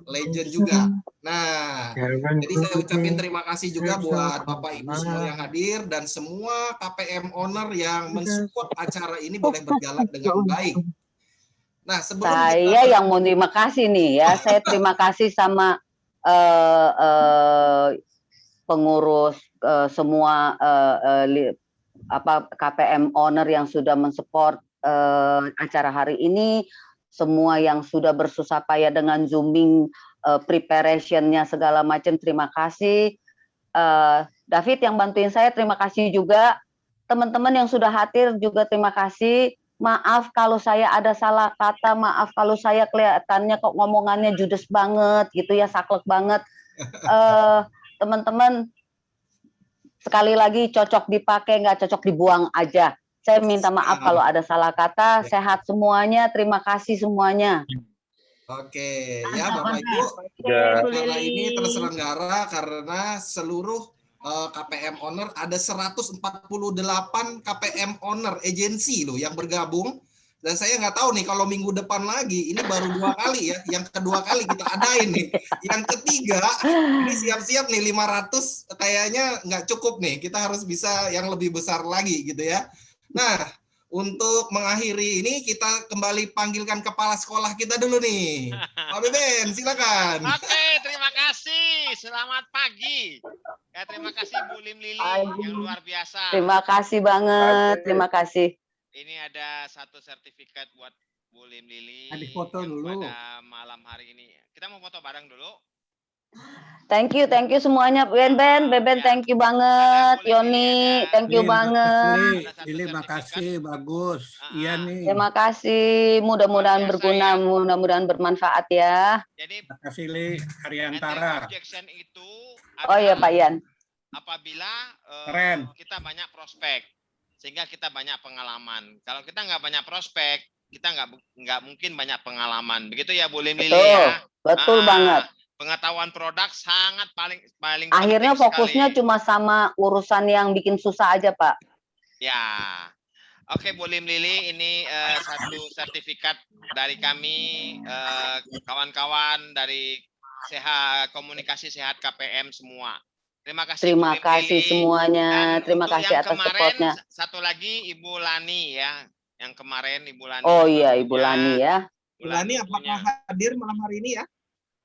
S6: legend juga. Nah, jadi saya ucapin terima kasih juga buat Bapak Ibu semua yang hadir dan semua KPM owner yang mensupport acara ini boleh berjalan dengan baik. Nah, sebelum
S1: saya yang mau terima kasih nih ya, saya terima kasih sama pengurus semua KPM owner yang sudah mensupport acara hari ini, semua yang sudah bersusah payah dengan zooming preparation-nya segala macam, terima kasih. David yang bantuin saya, terima kasih juga. Teman-teman yang sudah hadir juga terima kasih. Maaf kalau saya ada salah kata, maaf kalau saya kelihatannya kok ngomongannya judes banget gitu ya, saklek banget. Teman-teman, sekali lagi cocok dipakai, nggak cocok dibuang aja. Saya minta maaf kalau ada salah kata. Sehat semuanya, terima kasih semuanya.
S6: Oke, ya Bapak Ibu, acara ini terselenggara karena seluruh KPM owner, ada 148 KPM owner agensi loh yang bergabung. Dan saya nggak tahu nih kalau minggu depan lagi, ini baru 2 kali ya, yang kedua kali kita adain nih. Yang ketiga, ini siap-siap nih 500 kayaknya nggak cukup nih, kita harus bisa yang lebih besar lagi gitu ya. Nah, untuk mengakhiri ini kita kembali panggilkan kepala sekolah kita dulu nih. Pak Beben, silakan.
S13: Oke, terima kasih. Selamat pagi. Ya, terima kasih Bu Lim Lili yang luar biasa.
S1: Terima kasih banget, terima kasih.
S13: Ini ada satu sertifikat buat Bu Lim Lili.
S14: Di foto dulu.
S13: Pada malam hari ini. Kita mau foto bareng dulu.
S1: Thank you semuanya. Beben, thank you banget. Yoni, thank you banget.
S14: Lili, makasih, bagus. Iya nih.
S1: Terima kasih. Mudah-mudahan berguna, mudah-mudahan bermanfaat ya.
S13: Jadi,
S14: terima kasih, Li. Hariyantara.
S13: Objection itu
S1: oh iya, Pak Ian.
S13: Apabila kita banyak prospek, sehingga kita banyak pengalaman. Kalau kita nggak banyak prospek, kita nggak mungkin banyak pengalaman. Begitu ya, Bu Lim Lili ya.
S1: Betul banget.
S13: Pengetahuan produk sangat paling
S1: akhirnya fokusnya
S13: sekali.
S1: Cuma sama urusan yang bikin susah aja, Pak.
S13: Ya. Oke, Bu Lim Lili, ini satu sertifikat dari kami, kawan-kawan dari komunikasi sehat KPM semua. Terima kasih.
S1: Terima kasih semuanya. Terima kasih atas supportnya.
S13: Satu lagi Ibu Lani ya, yang kemarin Ibu Lani.
S1: Oh iya, Ibu Lani ya.
S6: Bu Lani apakah hadir malam hari ini ya?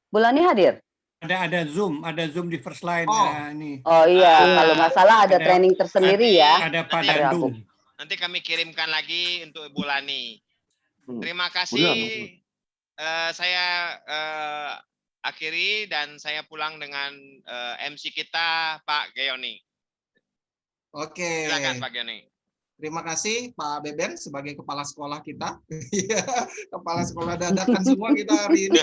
S1: Bu Lani hadir?
S14: Ada Zoom di first line. Nah, ini.
S1: Oh iya, kalau nggak salah ada training tersendiri ya.
S14: Ada Pak Dandu.
S13: Nanti kami kirimkan lagi untuk Ibu Lani. Terima kasih. Saya akhiri dan saya pulang dengan MC kita Pak Geoni.
S6: Oke.
S13: Silakan Pak Geoni.
S6: Terima kasih Pak Beben sebagai kepala sekolah kita. Kepala sekolah dadakan semua kita hari ini.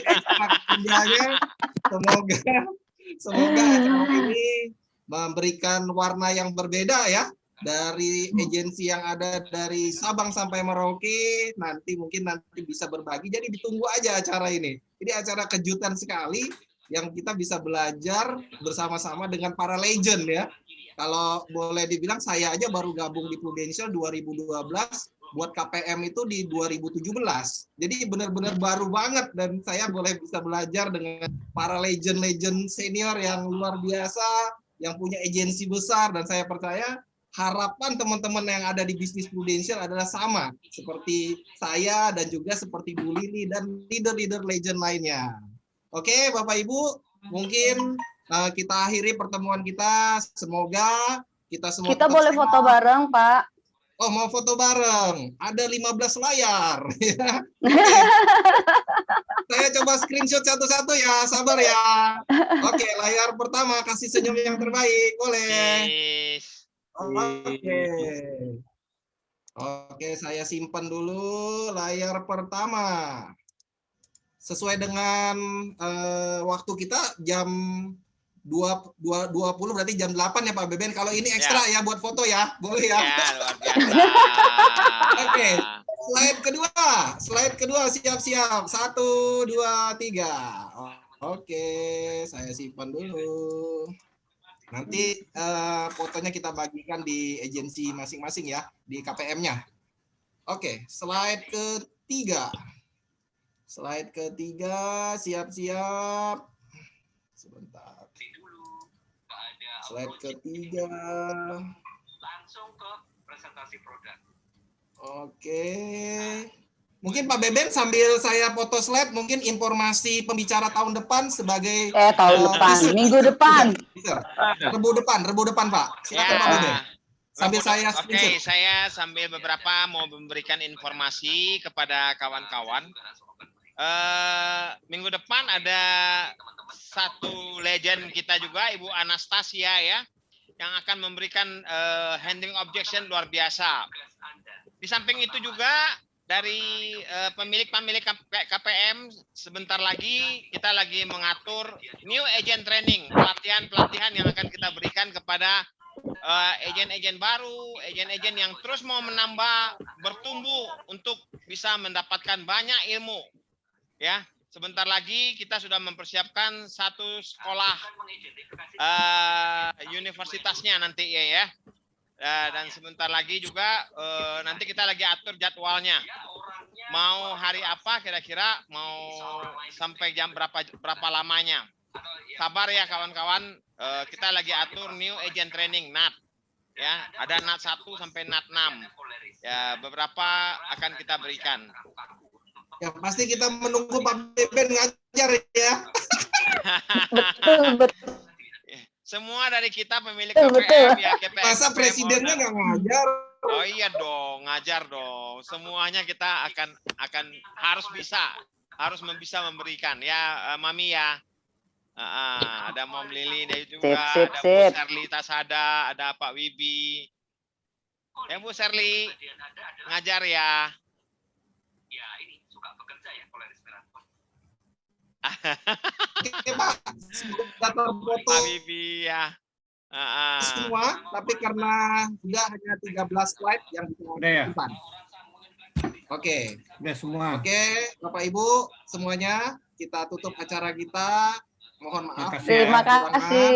S6: Semoga acara ini memberikan warna yang berbeda ya dari agensi yang ada dari Sabang sampai Merauke. Nanti bisa berbagi. Jadi ditunggu aja acara ini. Ini acara kejutan sekali yang kita bisa belajar bersama-sama dengan para legend ya. Kalau boleh dibilang saya aja baru gabung di Prudential 2012, buat KPM itu di 2017. Jadi benar-benar baru banget dan saya boleh bisa belajar dengan para legend-legend senior yang luar biasa, yang punya agensi besar, dan saya percaya harapan teman-teman yang ada di bisnis Prudential adalah sama seperti saya dan juga seperti Bu Lili dan leader-leader legend lainnya. Oke, Bapak Ibu, mungkin kita akhiri pertemuan kita. Semoga kita semua
S1: kita boleh
S6: sehat.
S1: foto bareng, Pak.
S6: Oh, mau foto bareng. Ada 15 layar. Saya coba screenshot satu-satu ya, sabar ya. Oke, layar pertama kasih senyum yang terbaik, boleh. Oke, saya simpan dulu layar pertama. Sesuai dengan waktu kita jam 20 berarti jam 8 ya Pak Beben. Kalau ini ekstra ya buat foto ya, boleh ya.
S13: Ya, luar biasa.
S6: Oke, slide kedua siap-siap. 1, 2, 3. Oke, saya simpan dulu. Nanti fotonya kita bagikan di agensi masing-masing ya, di KPM-nya. Oke, slide ketiga. Slide ketiga, siap-siap. Sebentar. Slide ketiga.
S15: Langsung ke presentasi produk.
S6: Oke. Mungkin Pak Beben sambil saya foto slide, mungkin informasi pembicara tahun depan sebagai
S1: tahun depan, minggu depan.
S6: Rebu depan Pak. Silakan Pak Beben. Sambil saya
S13: Oke, saya sambil beberapa mau memberikan informasi kepada kawan-kawan. Minggu depan ada satu legend kita juga, Ibu Anastasia ya, yang akan memberikan handling objection luar biasa. Di samping itu juga dari pemilik-pemilik KPM, sebentar lagi kita lagi mengatur new agent training, pelatihan-pelatihan yang akan kita berikan kepada agen-agen baru, agen-agen yang terus mau menambah, bertumbuh untuk bisa mendapatkan banyak ilmu. Ya, sebentar lagi kita sudah mempersiapkan satu sekolah universitasnya nanti ya. Dan sebentar lagi juga nanti kita lagi atur jadwalnya. Mau hari apa kira-kira, mau sampai jam berapa lamanya. Sabar ya kawan-kawan, kita lagi atur new agent training NAT. Ya, ada NAT 1 sampai NAT 6. Ya, beberapa akan kita berikan.
S6: Ya, pasti kita menunggu Pak Beben ngajar ya.
S1: Betul.
S13: Semua dari kita pemilik KPM ya.
S6: Masa presidennya nggak ngajar?
S13: Oh iya dong, ngajar dong. Semuanya kita akan harus bisa memberikan ya, Mami ya. Ada Mom Lili dari juga, ada Bu Serli Tasada, ada Pak Wibi. Ya Bu Serli, ngajar ya.
S15: Ya ini suka bekerja ya kalau respirator.
S6: Oke Pak, sudah terfoto
S13: Pak Wibi ya.
S6: semua, tapi karena sudah hanya 13 slide yang kita Oke.
S14: Udah semua.
S6: Oke, Bapak Ibu semuanya, kita tutup acara kita. Mohon maaf.
S1: Terima kasih.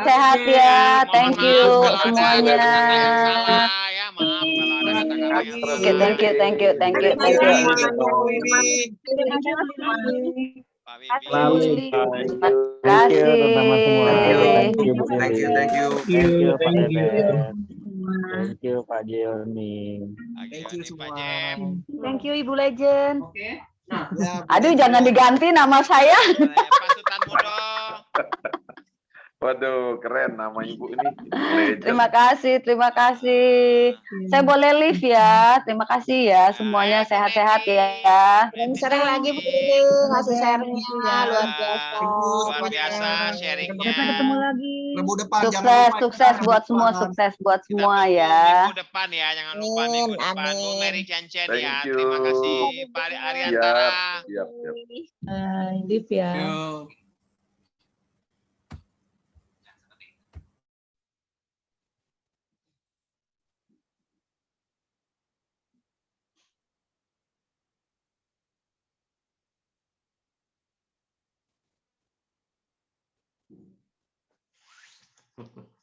S1: Sehat ya. Thank you semuanya. Oke, thank you. Terima kasih.
S16: Thank you Pak Joni.
S8: Thank you Ibu Legend.
S6: Oke.
S1: Aduh, jangan diganti nama saya.
S2: Waduh, keren nama Ibu ini.
S1: Terima kasih. Saya boleh live ya. Terima kasih ya semuanya, sehat-sehat ya.
S8: Sering lagi Bu, ngasih sharingnya luar biasa.
S13: Luar biasa sharingnya.
S8: Ketemu lagi.
S6: Minggu depan
S1: Sukses buat semua ya.
S13: Minggu depan ya, jangan lupa minggu depan. Bu Mary Chancen ya. Terima kasih Pak Ariantara.
S2: Siap.
S4: Live ya.
S17: Hmm.